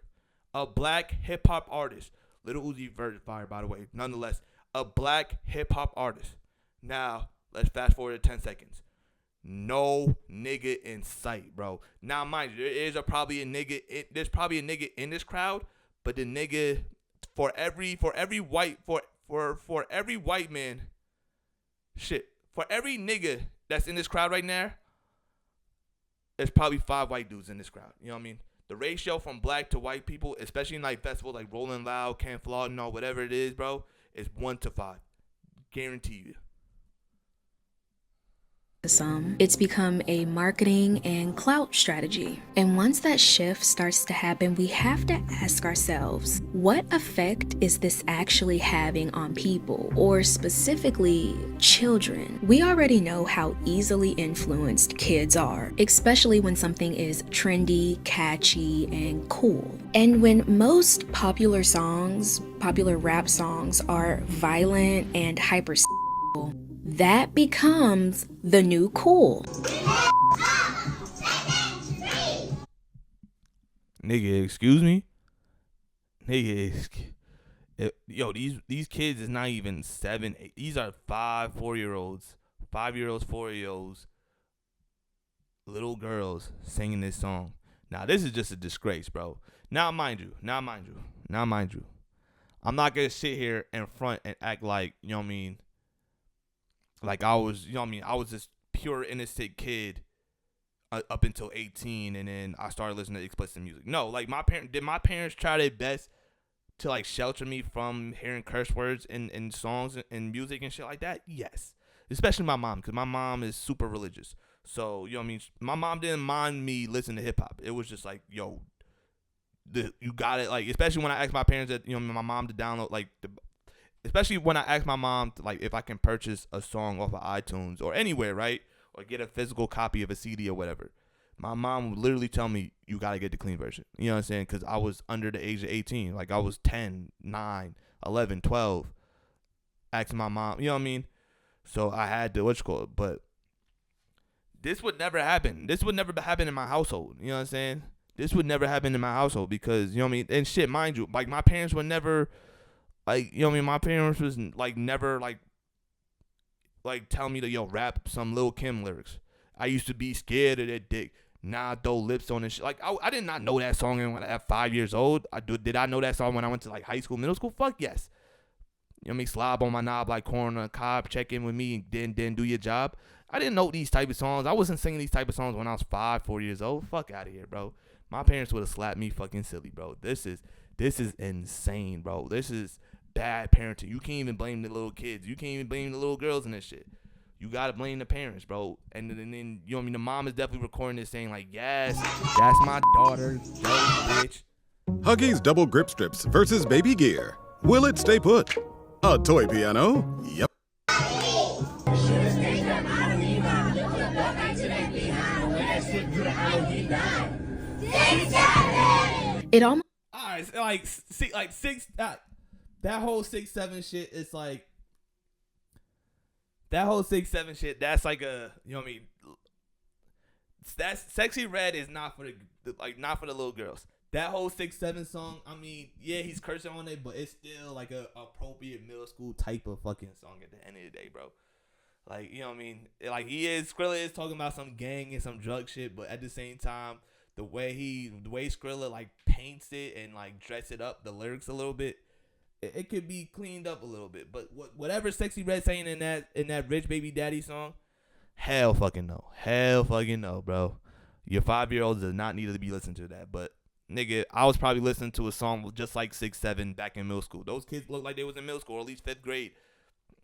Speaker 7: a black hip hop artist. Lil Uzi Vert is fire, by the way. Nonetheless, a black hip-hop artist. Now, let's fast forward to 10 seconds. No nigga in sight, bro. Now, mind you, there's probably a nigga in this crowd, but the nigga for every white man, for every nigga that's in this crowd right now, there's probably 5 white dudes in this crowd. You know what I mean? The ratio from black to white people, especially in like festivals like Rolling Loud, Camp Flawed, whatever it is, bro, is 1 to 5. Guarantee you.
Speaker 6: Some, it's become a marketing and clout strategy. And once that shift starts to happen, we have to ask ourselves, what effect is this actually having on people, or specifically children? We already know how easily influenced kids are, especially when something is trendy, catchy, and cool. And when most popular rap songs are violent and hyper, that becomes the new cool.
Speaker 7: Nigga, excuse me? Nigga, yo, these kids is not even 7, 8. These are 5, 4-year-olds. 5-year-olds, 4-year-olds. Little girls singing this song. Now, this is just a disgrace, bro. Now, mind you. I'm not going to sit here in front and act like, you know what I mean, like I was, you know what I mean, I was this pure innocent kid up until 18, and then I started listening to explicit music. No, like my parents try their best to like shelter me from hearing curse words in songs and music and shit like that? Yes. Especially my mom, because my mom is super religious. So, you know what I mean? My mom didn't mind me listening to hip hop. It was just like, yo, you got it. Like, especially when I asked my parents that, you know, my mom to download like especially when I asked my mom to, like, if I can purchase a song off of iTunes or anywhere, right? Or get a physical copy of a CD or whatever. My mom would literally tell me, you got to get the clean version. You know what I'm saying? Because I was under the age of 18. Like, I was 10, 9, 11, 12. Asking my mom, you know what I mean? So I had to, but this would never happen. This would never happen in my household. You know what I'm saying? This would never happen in my household because, you know what I mean? And shit, mind you, like, my parents would never... Like, you know what I mean? My parents was, like, never, like tell me to, rap some Lil' Kim lyrics. I used to be scared of that dick. Nah, throw lips on and shit. Like, I did not know that song when I was 5 years old. Did I know that song when I went to, like, high school, middle school? Fuck yes. You know what I mean? Slob on my knob like corn on a cob. Check in with me and then do your job. I didn't know these type of songs. I wasn't singing these type of songs when I was 5, 4 years old. Fuck out of here, bro. My parents would have slapped me fucking silly, bro. This is insane, bro. This is bad parenting. You can't even blame the little kids. You can't even blame the little girls in this shit. You gotta blame the parents, bro. And then you know what I mean? The mom is definitely recording this saying like, yes, that's my daughter, yo, bitch.
Speaker 11: Huggies Double Grip Strips versus Baby Gear. Will it stay put? A toy piano? Yep.
Speaker 6: It almost...
Speaker 7: Alright, like six... That whole 6-7 shit is like... That whole 6-7 shit, that's like a... You know what I mean? That's Sexy Red is not for not for the little girls. That whole 6-7 song, I mean, yeah, he's cursing on it, but it's still like a appropriate middle school type of fucking song at the end of the day, bro. Like, you know what I mean? Like, Skrilla is talking about some gang and some drug shit, but at the same time, the way Skrilla like paints it and like dress it up, the lyrics a little bit, it could be cleaned up a little bit. But whatever Sexy Red saying in that Rich Baby Daddy song, hell fucking no, bro. Your 5-year-old does not need to be listening to that. But nigga, I was probably listening to a song just like 6-7 back in middle school. Those kids look like they was in middle school, or at least 5th grade.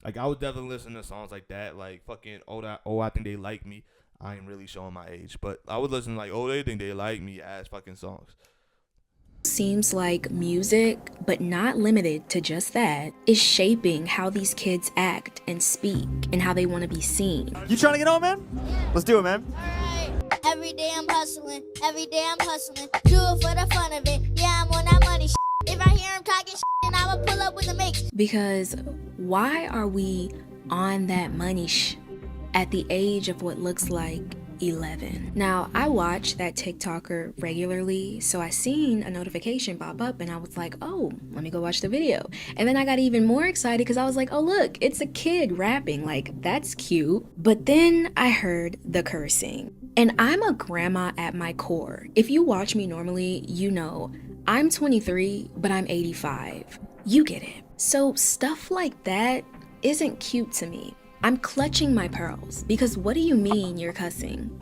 Speaker 7: Like, I was definitely listening to songs like that, like fucking I think they like me. I ain't really showing my age, but I was listening like, they think they like me ass fucking songs.
Speaker 6: Seems like music, but not limited to just that, is shaping how these kids act and speak and how they want to be seen.
Speaker 12: You trying to get on, man? Let's do it, man.
Speaker 13: Every day I'm hustling, do it for the fun of it. Yeah, I'm on that money shit. If I hear him talking shit, then I'ma pull up with the mix.
Speaker 6: Because why are we on that money at the age of what looks like 11. Now, I watch that TikToker regularly, so I seen a notification pop up and I was like, oh, let me go watch the video. And then I got even more excited because I was like, oh, look, it's a kid rapping. Like, that's cute. But then I heard the cursing. And I'm a grandma at my core. If you watch me normally, you know I'm 23, but I'm 85. You get it. So stuff like that isn't cute to me. I'm clutching my pearls because what do you mean you're cussing?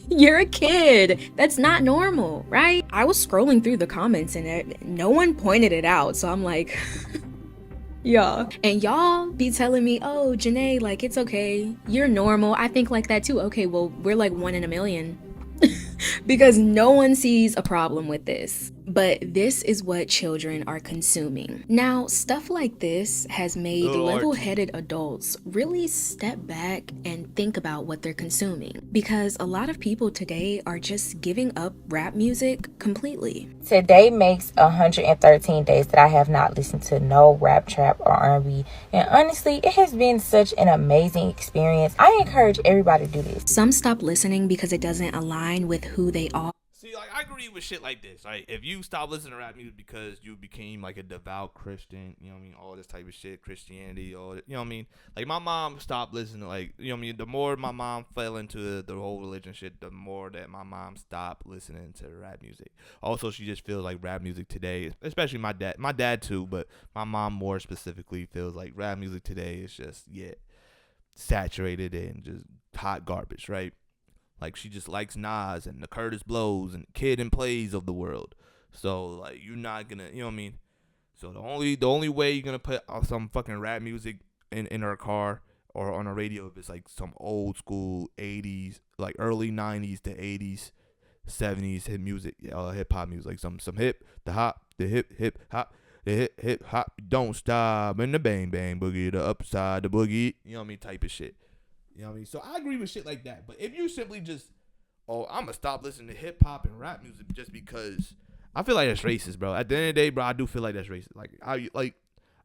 Speaker 6: You're a kid. That's not normal, right? I was scrolling through the comments and no one pointed it out. So I'm like, yeah. And y'all be telling me, oh, Janae, like, it's okay. You're normal. I think like that too. Okay, well, we're like 1 in a million. Because no one sees a problem with this. But this is what children are consuming. Now, stuff like this has made level-headed adults really step back and think about what they're consuming. Because a lot of people today are just giving up rap music completely.
Speaker 1: Today makes 113 days that I have not listened to no rap, trap, or R&B. And honestly, it has been such an amazing experience. I encourage everybody to do this.
Speaker 6: Some stop listening because it doesn't align with who they are.
Speaker 7: See, like, I agree with shit like this. Right? If you stop listening to rap music because you became like a devout Christian, you know what I mean, all this type of shit, Christianity, all that, you know what I mean. Like, my mom stopped listening to, like, you know what I mean. The more my mom fell into the whole religion shit, the more that my mom stopped listening to rap music. Also, she just feels like rap music today, especially my dad too, but my mom more specifically feels like rap music today is just saturated and just hot garbage, right? Like, she just likes Nas and the Curtis Blows and Kid and Plays of the world. So, like, you're not gonna, you know what I mean? So the only way you're gonna put some fucking rap music in her car or on a radio if it's like some old school 80s, like early 90s to 80s, 70s hip hop music, like some hip hop, the hip hop, don't stop, and the bang bang boogie, the upside, the boogie, you know what I mean, type of shit. You know what I mean? So I agree with shit like that. But if you simply just, I'm going to stop listening to hip hop and rap music just because, I feel like that's racist, bro. At the end of the day, bro, I do feel like that's racist.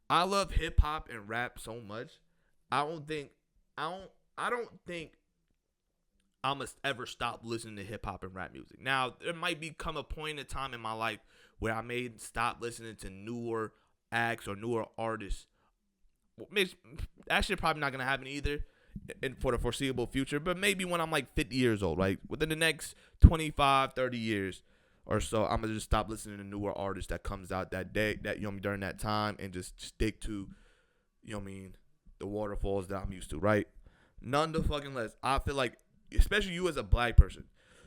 Speaker 7: I love hip hop and rap so much. I don't think I'm going to ever stop listening to hip hop and rap music. Now, there might become a point in time in my life where I may stop listening to newer acts or newer artists. That shit probably not going to happen either. And for the foreseeable future, but maybe when I'm like 50 years old, right? Within the next 25, 30 years or so, I'm gonna just stop listening to newer artists that comes out that day, that, you know what I mean, during that time, and just stick to, you know what I mean, the waterfalls that I'm used to, right? None the fucking less. I feel like, especially you as a black person,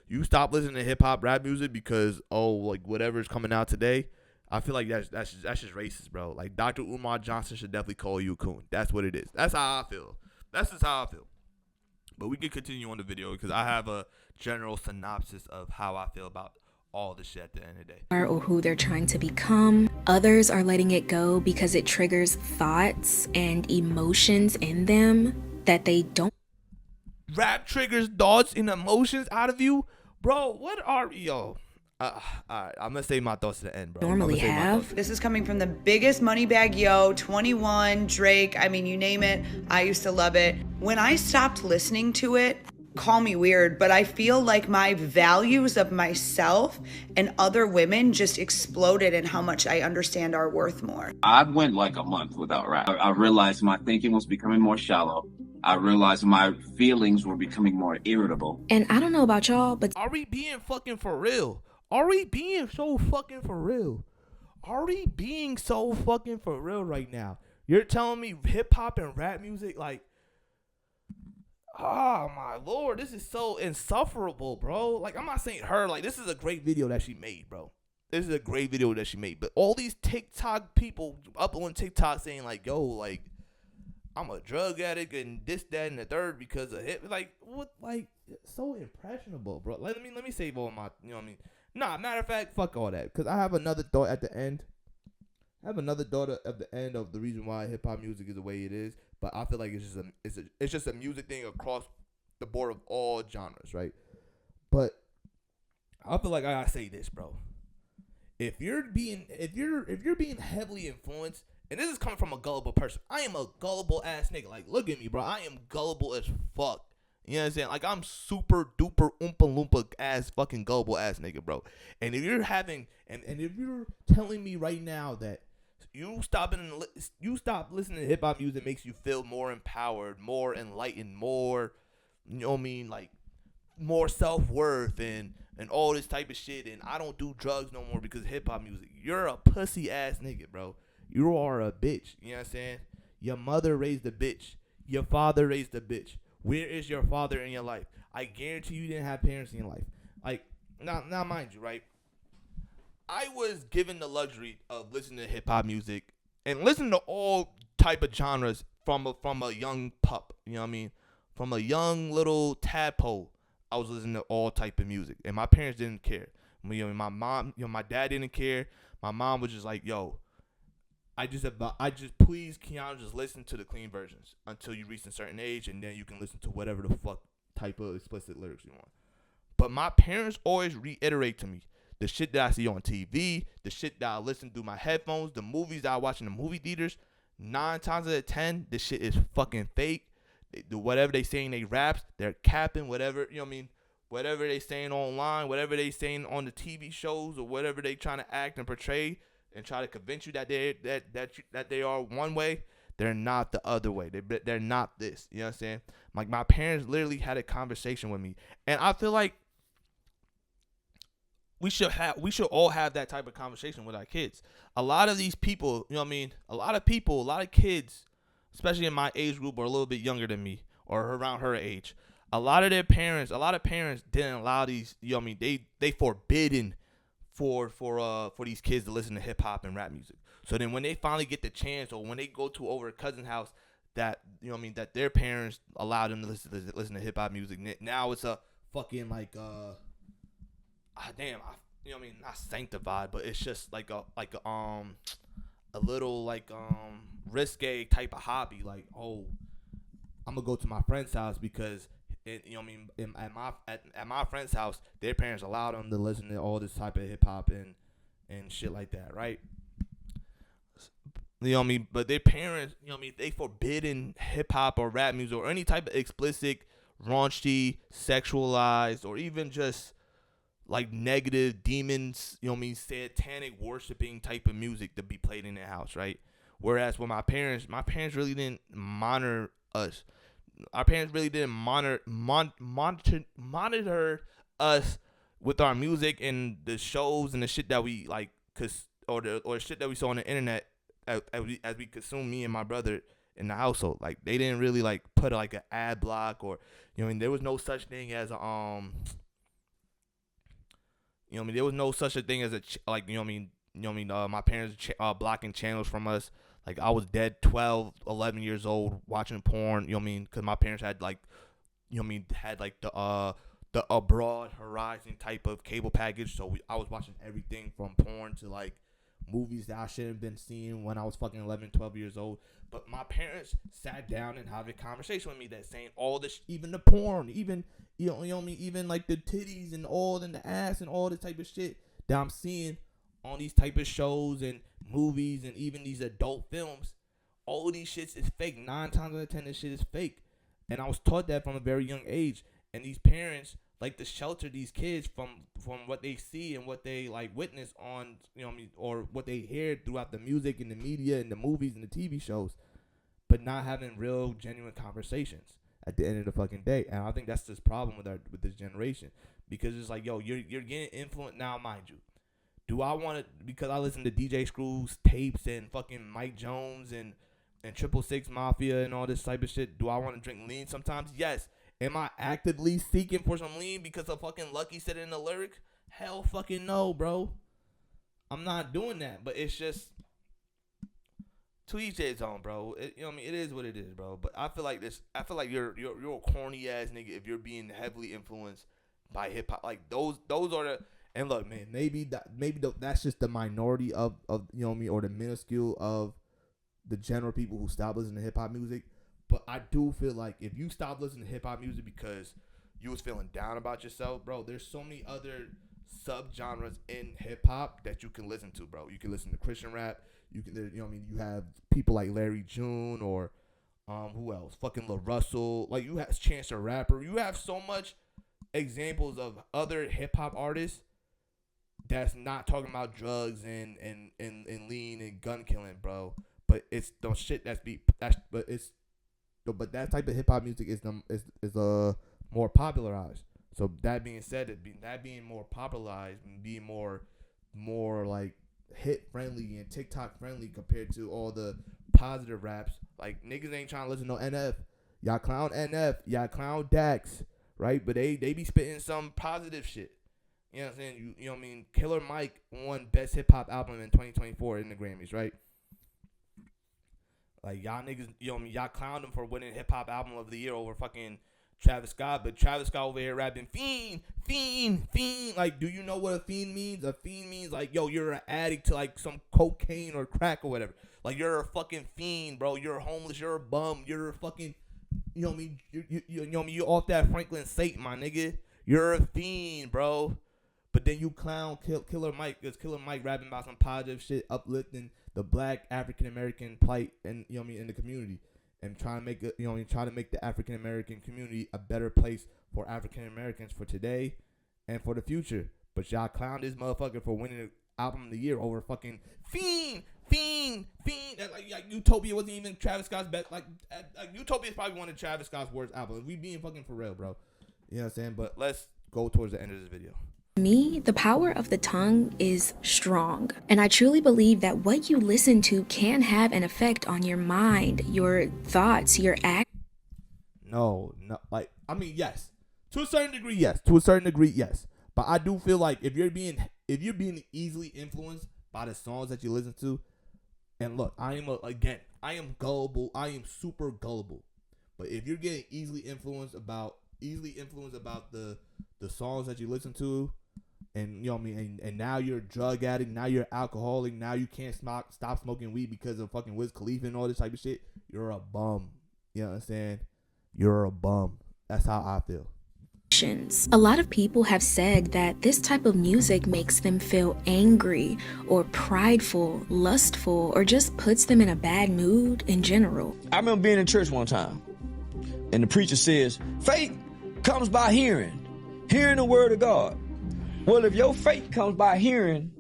Speaker 7: you stop listening to hip hop rap music because, like whatever's coming out today. I feel like that's just racist, bro. Like, Dr. Umar Johnson should definitely call you a coon. That's what it is. That's how I feel. That's just how I feel. But we can continue on the video because I have a general synopsis of how I feel about all the shit at the end of the day.
Speaker 6: Or who they're trying to become. Others are letting it go because it triggers thoughts and emotions in them that they don't.
Speaker 7: Rap triggers thoughts and emotions out of you? Bro, what are yo? All right, I'm gonna save my thoughts to the end, bro.
Speaker 6: Normally have.
Speaker 14: This is coming from the biggest Moneybag Yo, 21, Drake, I mean, you name it. I used to love it. When I stopped listening to it, call me weird, but I feel like my values of myself and other women just exploded in how much I understand our worth more.
Speaker 15: I went like a month without rap. I realized my thinking was becoming more shallow. I realized my feelings were becoming more irritable.
Speaker 6: And I don't know about y'all, but
Speaker 7: are we being fucking for real? Are we being so fucking for real? Are we being so fucking for real right now? You're telling me hip hop and rap music, like, oh my lord, this is so insufferable, bro. Like, I'm not saying her, like, this is a great video that she made, bro. This is a great video that she made. But all these TikTok people up on TikTok saying, like, yo, like, I'm a drug addict and this, that, and the third because of hip. Like, what? Like, so impressionable, bro. Let me save all my, you know what I mean? Nah, matter of fact, fuck all that. Because I have another thought at the end. I have another thought at the end of the reason why hip-hop music is the way it is. But I feel like it's just a music thing across the board of all genres, right? But I feel like I gotta say this, bro. If you're being heavily influenced, and this is coming from a gullible person. I am a gullible ass nigga. Like, look at me, bro. I am gullible as fuck. You know what I'm saying? Like, I'm super duper oompa loompa ass fucking gullible ass nigga, bro. And if you're having, and if you're telling me right now that you stop listening to hip hop music makes you feel more empowered, more enlightened, more, you know what I mean, like more self-worth and all this type of shit, and I don't do drugs no more because of hip hop music, you're a pussy ass nigga, bro. You are a bitch. You know what I'm saying? Your mother raised a bitch. Your father raised a bitch. Where is your father in your life? I guarantee you didn't have parents in your life. Like, now mind you, right? I was given the luxury of listening to hip hop music and listening to all type of genres from a young pup. You know what I mean? From a young little tadpole, I was listening to all type of music, and my parents didn't care. You know, my mom, my dad didn't care. My mom was just like, "Yo, I just please, Keanu, just listen to the clean versions until you reach a certain age, and then you can listen to whatever the fuck type of explicit lyrics you want." But my parents always reiterate to me the shit that I see on TV, the shit that I listen through my headphones, the movies that I watch in the movie theaters. 9 times out of 10, this shit is fucking fake. Whatever they saying they raps, they're capping. Whatever, you know what I mean? Whatever they saying online, whatever they saying on the TV shows, or whatever they trying to act and portray and try to convince you that they are one way, they're not the other way. They're not this. You know what I'm saying? Like, my parents literally had a conversation with me, and I feel like we should all have that type of conversation with our kids. A lot of these people, you know what I mean? A lot of kids, especially in my age group or a little bit younger than me or around her age, a lot of parents didn't allow these, you know what I mean? They forbidden for these kids to listen to hip hop and rap music. So then when they finally get the chance, or when they go to over a cousin's house that, you know what I mean, that their parents allowed them to listen to hip hop music, now it's a fucking like you know what I mean, not sanctified, but it's just like a little like risque type of hobby. Like, oh, I'm gonna go to my friend's house because you know what I mean, at my friend's house, their parents allowed them to listen to all this type of hip hop and shit like that, right? You know what I mean? But their parents, you know what I mean, they forbidden hip hop or rap music or any type of explicit, raunchy, sexualized, or even just like negative demons, you know what I mean, satanic worshiping type of music to be played in their house, right? Whereas with my parents really didn't monitor us. Our parents really didn't monitor us with our music and the shows and the shit that we like, or the shit that we saw on the internet as we consume, me and my brother in the household. Like, they didn't really like put like an ad block, or, you know what I mean, there was no such thing as a you know what I mean, there was no such a thing as my parents blocking channels from us. Like, I was dead 12, 11 years old watching porn, you know what I mean, because my parents had like, you know what I mean, had like the Abroad Horizon type of cable package. So I was watching everything from porn to like movies that I shouldn't have been seeing when I was fucking 11, 12 years old. But my parents sat down and had a conversation with me that saying all this, even the porn, even, you know what I mean, even like the titties and all, and the ass and all this type of shit that I'm seeing on these type of shows and movies and even these adult films, all of these shits is fake. 9 times out of 10, this shit is fake. And I was taught that from a very young age. And these parents like to shelter these kids from what they see and what they like witness on, you know what I mean, or what they hear throughout the music and the media and the movies and the TV shows, but not having real, genuine conversations at the end of the fucking day. And I think that's this problem with this generation, because it's like, yo, you're getting influenced now, mind you. Do I want to, because I listen to DJ Screw's tapes and fucking Mike Jones and 666 Mafia and all this type of shit, do I want to drink lean sometimes? Yes. Am I actively seeking for some lean because of fucking Lucky said it in the lyric? Hell fucking no, bro. I'm not doing that. But it's just, to each his own, bro. You know what I mean? It is what it is, bro. But I feel like you're a corny ass nigga if you're being heavily influenced by hip hop. Like, those are the, and look, man, maybe that's just the minority of you know what I mean, or the minuscule of the general people who stop listening to hip hop music. But I do feel like if you stop listening to hip hop music because you was feeling down about yourself, bro, there's so many other subgenres in hip hop that you can listen to, bro. You can listen to Christian rap. You know what I mean? You have people like Larry June or Who else? Fucking La Russell. Like, you have Chance the Rapper. You have so much examples of other hip hop artists that's not talking about drugs and lean and gun killing, bro. But it's the shit but that type of hip hop music is more popularized. So that being said, that being more popularized and being more like hit friendly and TikTok friendly compared to all the positive raps. Like, niggas ain't trying to listen to NF. Y'all clown NF. Y'all clown Dax, right? But they be spitting some positive shit. You know what I'm saying? You know what I mean? Killer Mike won Best Hip Hop Album in 2024 in the Grammys, right? Like, y'all niggas, you know what I mean? Y'all clowned him for winning Hip Hop Album of the Year over fucking Travis Scott, but Travis Scott over here rapping fiend. Like, do you know what a fiend means? A fiend means, like, yo, you're an addict to, like, some cocaine or crack or whatever. Like, you're a fucking fiend, bro. You're homeless. You're a bum. You're a fucking, you know what I mean? You know what I mean? You're off that Franklin Satan, my nigga. You're a fiend, bro. But then you clown Killer Mike, because Killer Mike rapping about some positive shit, uplifting the black African American plight and, you know what I mean, in the community, and trying to make it, you know what I mean, trying to make the African American community a better place for African Americans for today and for the future. But y'all clown this motherfucker for winning the album of the year over fucking fiend. Like Utopia wasn't even Travis Scott's best. Like Utopia is probably one of Travis Scott's worst albums. We being fucking for real, bro. You know what I'm saying? But let's go towards the end of this video.
Speaker 6: Me, the power of the tongue is strong, and I truly believe that what you listen to can have an effect on your mind, your thoughts, your act.
Speaker 7: No, like, I mean, yes, to a certain degree, yes. But I do feel like if you're being easily influenced by the songs that you listen to, and look, I am gullible, I am super gullible. But if you're getting easily influenced about the songs that you listen to, and you know what I mean, and now you're a drug addict, now you're alcoholic, now you can't stop smoking weed because of fucking Wiz Khalifa and all this type of shit, you're a bum. You know what I'm saying? You're a bum. That's how I feel.
Speaker 6: A lot of people have said that this type of music makes them feel angry or prideful, lustful, or just puts them in a bad mood in general.
Speaker 16: I remember being in church one time, and the preacher says, faith comes by hearing the word of God. Well, if your faith comes by hearing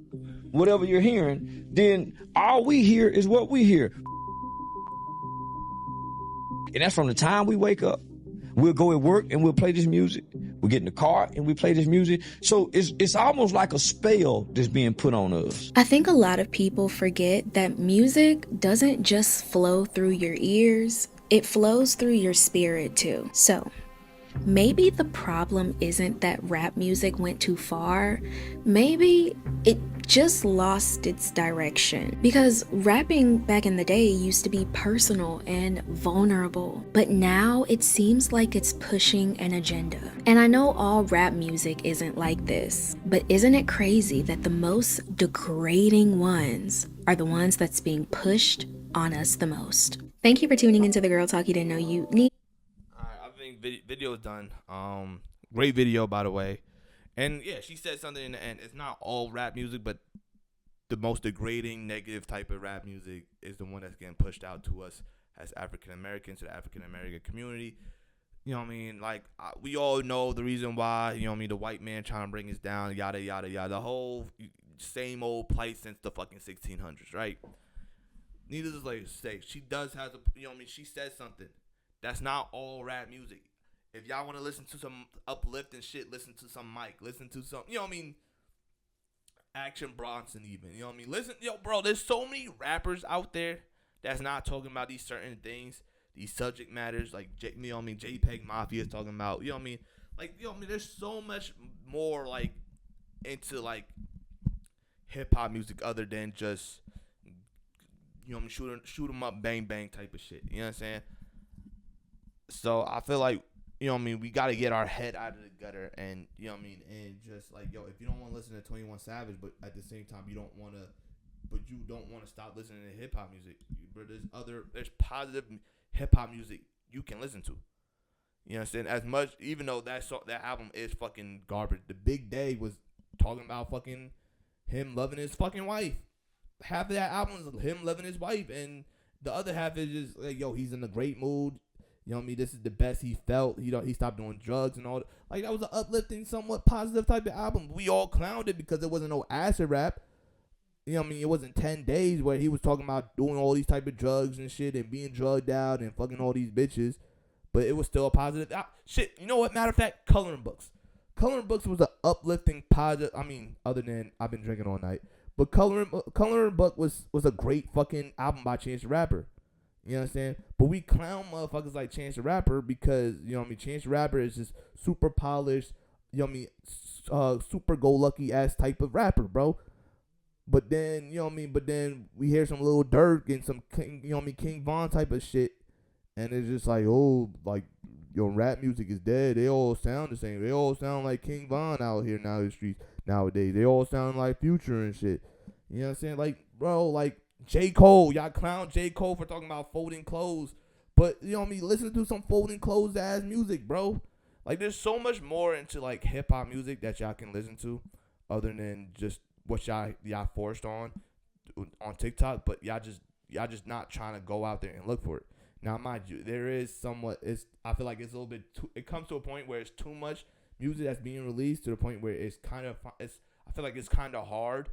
Speaker 16: whatever you're hearing, then all we hear is what we hear. And that's from the time we wake up. We'll go at work and we'll play this music. We'll get in the car and we play this music. So it's almost like a spell that's being put on us.
Speaker 6: I think a lot of people forget that music doesn't just flow through your ears, it flows through your spirit too. So maybe the problem isn't that rap music went too far. Maybe it just lost its direction. Because rapping back in the day used to be personal and vulnerable. But now it seems like it's pushing an agenda. And I know all rap music isn't like this. But isn't it crazy that the most degrading ones are the ones that's being pushed on us the most? Thank you for tuning into the Girl Talk You Didn't Know You Need.
Speaker 7: Video is done. Great video, by the way. And yeah, she said something in the end. It's not all rap music, but the most degrading, negative type of rap music is the one that's getting pushed out to us as African Americans, to the African American community. You know what I mean? Like, we all know the reason why, you know what I mean, the white man trying to bring us down, yada, yada, yada. The whole same old plight since the fucking 1600s, right? Needless to say, she does have, you know what I mean, she says something. That's not all rap music. If y'all want to listen to some uplifting shit, listen to some Mike. Listen to some, you know what I mean, Action Bronson even. You know what I mean? Listen, yo, bro, there's so many rappers out there that's not talking about these certain things, these subject matters, like, you know what I mean, JPEG Mafia is talking about, you know what I mean? Like, you know what I mean, there's so much more, like, into, like, hip-hop music other than just, you know what I mean, shoot 'em up, bang, bang type of shit. You know what I'm saying? So I feel like, you know what I mean, we got to get our head out of the gutter and, you know what I mean, and just like, yo, if you don't want to listen to 21 Savage, but at the same time you don't want to stop listening to hip hop music, but there's positive hip hop music you can listen to. You know what I'm saying? As much, even though that album is fucking garbage. The Big Day was talking about fucking him loving his fucking wife. Half of that album is him loving his wife and The other half is just like, yo, he's in a great mood. You know what I mean? This is the best he felt. He stopped doing drugs and all that. Like, that was an uplifting, somewhat positive type of album. We all clowned it because there wasn't no acid rap. You know what I mean? It wasn't 10 days where he was talking about doing all these type of drugs and shit and being drugged out and fucking all these bitches. But it was still a positive. Shit, you know what? Matter of fact, Coloring Books. Coloring Books was an uplifting, positive. I mean, other than I've been drinking all night. But Coloring Book was a great fucking album by Chance the Rapper. You know what I'm saying? But we clown motherfuckers like Chance the Rapper because, you know what I mean, Chance the Rapper is just super polished, you know what I mean, super go-lucky ass type of rapper, bro. But then, you know what I mean, but then we hear some Lil Durk and some King, you know what I mean, King Von type of shit. And it's just like, oh, like, yo, rap music is dead. They all sound the same. They all sound like King Von out here now in the streets nowadays. They all sound like Future and shit. You know what I'm saying? Like, bro, like, J. Cole. Y'all clown J. Cole for talking about folding clothes. But, you know what I mean, listen to some folding clothes ass music, bro. Like, there's so much more into, like, hip-hop music that y'all can listen to other than just what y'all forced on TikTok. But y'all just not trying to go out there and look for it. Now, mind you, there is somewhat, I feel like it's a little bit, it comes to a point where it's too much music that's being released to the point where it's kind of, I feel like it's kind of hard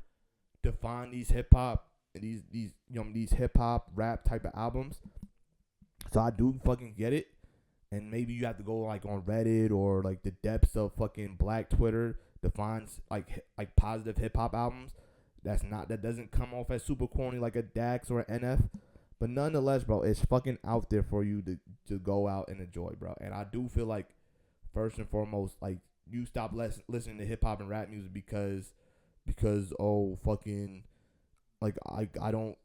Speaker 7: to find these hip-hop, these you know, these hip-hop rap type of albums. So I do fucking get it. And maybe you have to go like on Reddit or like the depths of fucking Black Twitter to find like positive hip-hop albums that doesn't come off as super corny like a Dax or an NF. But nonetheless, bro, it's fucking out there for you to go out and enjoy, bro. And I do feel like, first and foremost, like, you stop listening to hip-hop and rap music because oh, fucking, like, I don't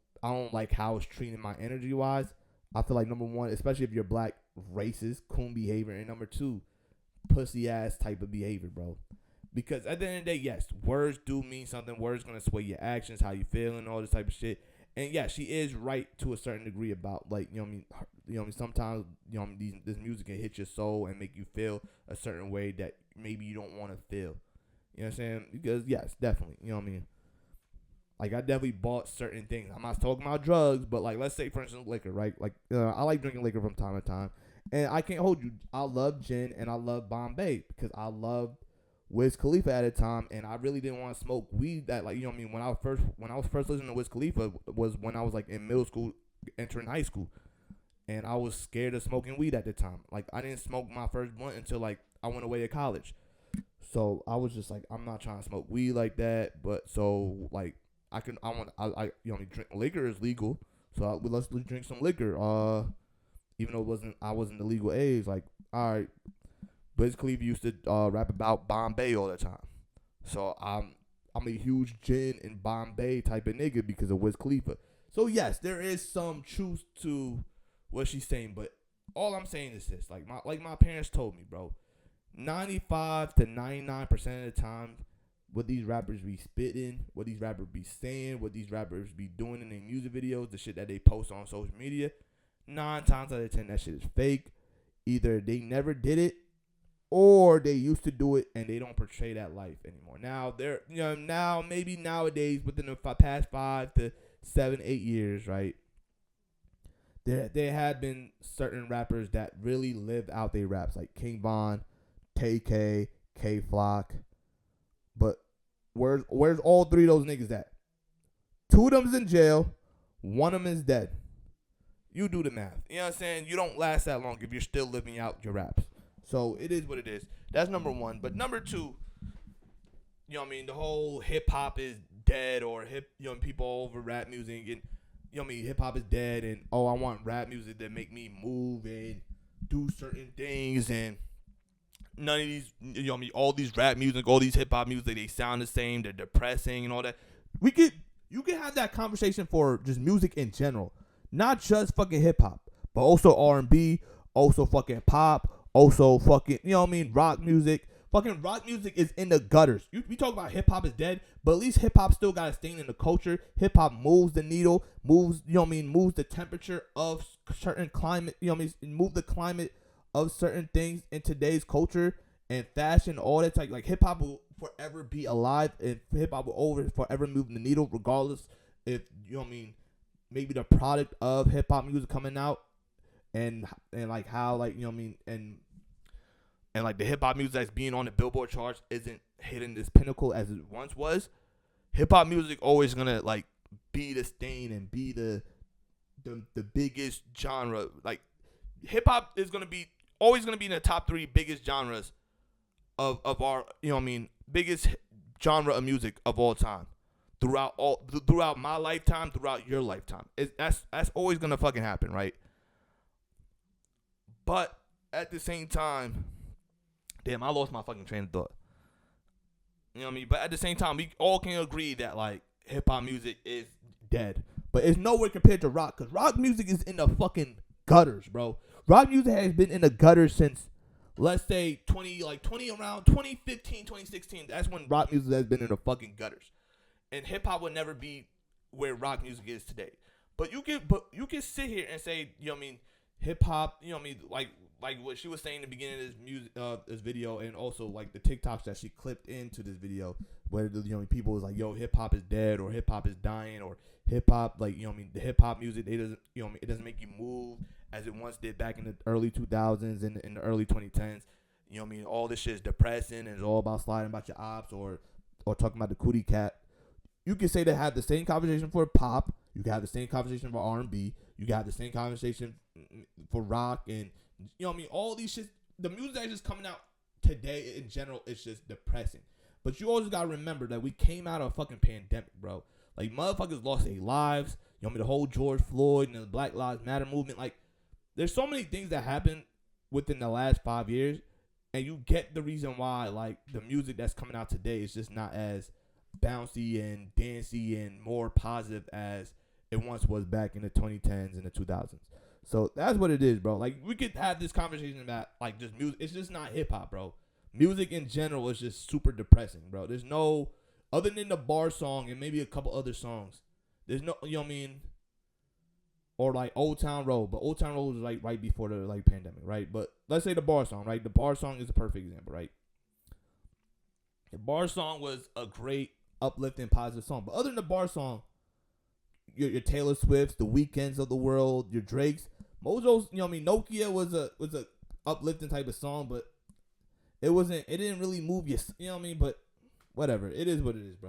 Speaker 7: like how it's treating my energy-wise. I feel like, number one, especially if you're black, racist, coon behavior. And number two, pussy-ass type of behavior, bro. Because at the end of the day, yes, words do mean something. Words going to sway your actions, how you feel, and all this type of shit. And yeah, she is right to a certain degree about, like, you know what I mean, sometimes, you know, this music can hit your soul and make you feel a certain way that maybe you don't want to feel. You know what I'm saying? Because yes, definitely, you know what I mean? Like, I definitely bought certain things. I'm not talking about drugs, but like, let's say for instance, liquor, right? Like, I like drinking liquor from time to time, and I can't hold you. I love gin and I love Bombay because I loved Wiz Khalifa at a time, and I really didn't want to smoke weed. That, like, you know what I mean, when I was first listening to Wiz Khalifa was when I was like in middle school, entering high school, and I was scared of smoking weed at the time. Like, I didn't smoke my first blunt until like I went away to college, so I was just like, I'm not trying to smoke weed like that. But so like I you know, drink liquor is legal, so let's drink some liquor. Even though I wasn't the legal age, like, all right. Wiz Khalifa used to rap about Bombay all the time. So I'm a huge gin and Bombay type of nigga because of Wiz Khalifa. So yes, there is some truth to what she's saying, but all I'm saying is this. Like my parents told me, bro, 95 to 99% of the time, what these rappers be spitting, what these rappers be saying, what these rappers be doing in their music videos, the shit that they post on social media, 9 times out of 10, that shit is fake. Either they never did it, or they used to do it and they don't portray that life anymore. Now now maybe nowadays within the past 5 to 7, 8 years, right? There had been certain rappers that really lived out their raps, like King Von, TK, K Flock. But where's all three of those niggas at? 2 of them's in jail, 1 of them is dead. You do the math. You know what I'm saying? You don't last that long if you're still living out your raps. So it is what it is. That's number one. But number two, you know what I mean, the whole hip hop is dead, or people over rap music, and you know what I mean, hip hop is dead, and I want rap music that make me move and do certain things, and none of these, you know what I mean, all these rap music, all these hip hop music, they sound the same, they're depressing and all that. You can have that conversation for just music in general, not just fucking hip hop, but also R&B, also fucking pop. Also, fucking, you know what I mean, rock music. Fucking rock music is in the gutters. We talk about hip-hop is dead, but at least hip-hop still got a stain in the culture. Hip-hop moves the needle, moves, you know what I mean, moves the temperature of certain climate, you know what I mean, move the climate of certain things in today's culture and fashion, all that type. Like, hip-hop will forever be alive, and hip-hop will forever move the needle, regardless if, you know what I mean, maybe the product of hip hop music coming out, and like how, like, you know what I mean, and like the hip hop music that's being on the Billboard charts isn't hitting this pinnacle as it once was. Hip hop music always gonna like be the stain and be the biggest genre. Like hip hop is always gonna be in the top 3 biggest genres of our, you know what I mean, biggest genre of music of all time. Throughout my lifetime, throughout your lifetime. That's always gonna fucking happen, right? But at the same time, damn, I lost my fucking train of thought. You know what I mean? But at the same time, we all can agree that like hip hop music is dead. But it's nowhere compared to rock, because rock music is in the fucking gutters, bro. Rock music has been in the gutters since, let's say, around 2015, 2016. That's when rock music has been in the fucking gutters. And hip hop would never be where rock music is today. But you can sit here and say, you know what I mean, hip hop, you know what I mean, like what she was saying in the beginning of this music, this video, and also like the TikToks that she clipped into this video, where, you know, people was like, yo, hip hop is dead, or hip hop is dying, or hip hop, like, you know what I mean, the hip hop music, it doesn't, you know what I mean, it doesn't make you move as it once did back in the early 2000s and in the early 2010s. You know what I mean? All this shit is depressing and it's all about sliding about your ops or talking about the cootie cat. You can say they have the same conversation for pop. You can have the same conversation for R&B. You can have the same conversation for rock, and you know what I mean? All these shit, the music that's just coming out today in general is just depressing. But you always gotta remember that we came out of a fucking pandemic, bro. Like, motherfuckers lost their lives. You know what I mean? The whole George Floyd and the Black Lives Matter movement. Like, there's so many things that happened within the last 5 years, and you get the reason why, like, the music that's coming out today is just not as bouncy and dancey and more positive as it once was back in the 2010s and the 2000s. So that's what it is, bro. Like, we could have this conversation about, like, just music. It's just not hip hop, bro. Music in general is just super depressing, bro. There's no, other than the bar song and maybe a couple other songs, there's no, you know what I mean? Or like Old Town Road, but Old Town Road was like right before the like pandemic, right? But let's say the bar song, right? The bar song is a perfect example, right? The bar song was a great, uplifting, positive song. But other than the bar song, your Taylor Swifts, the Weekends of the world, your Drakes, Mojo's, you know what I mean? Nokia was a uplifting type of song, but it didn't really move you, you know what I mean? But whatever, it is what it is, bro.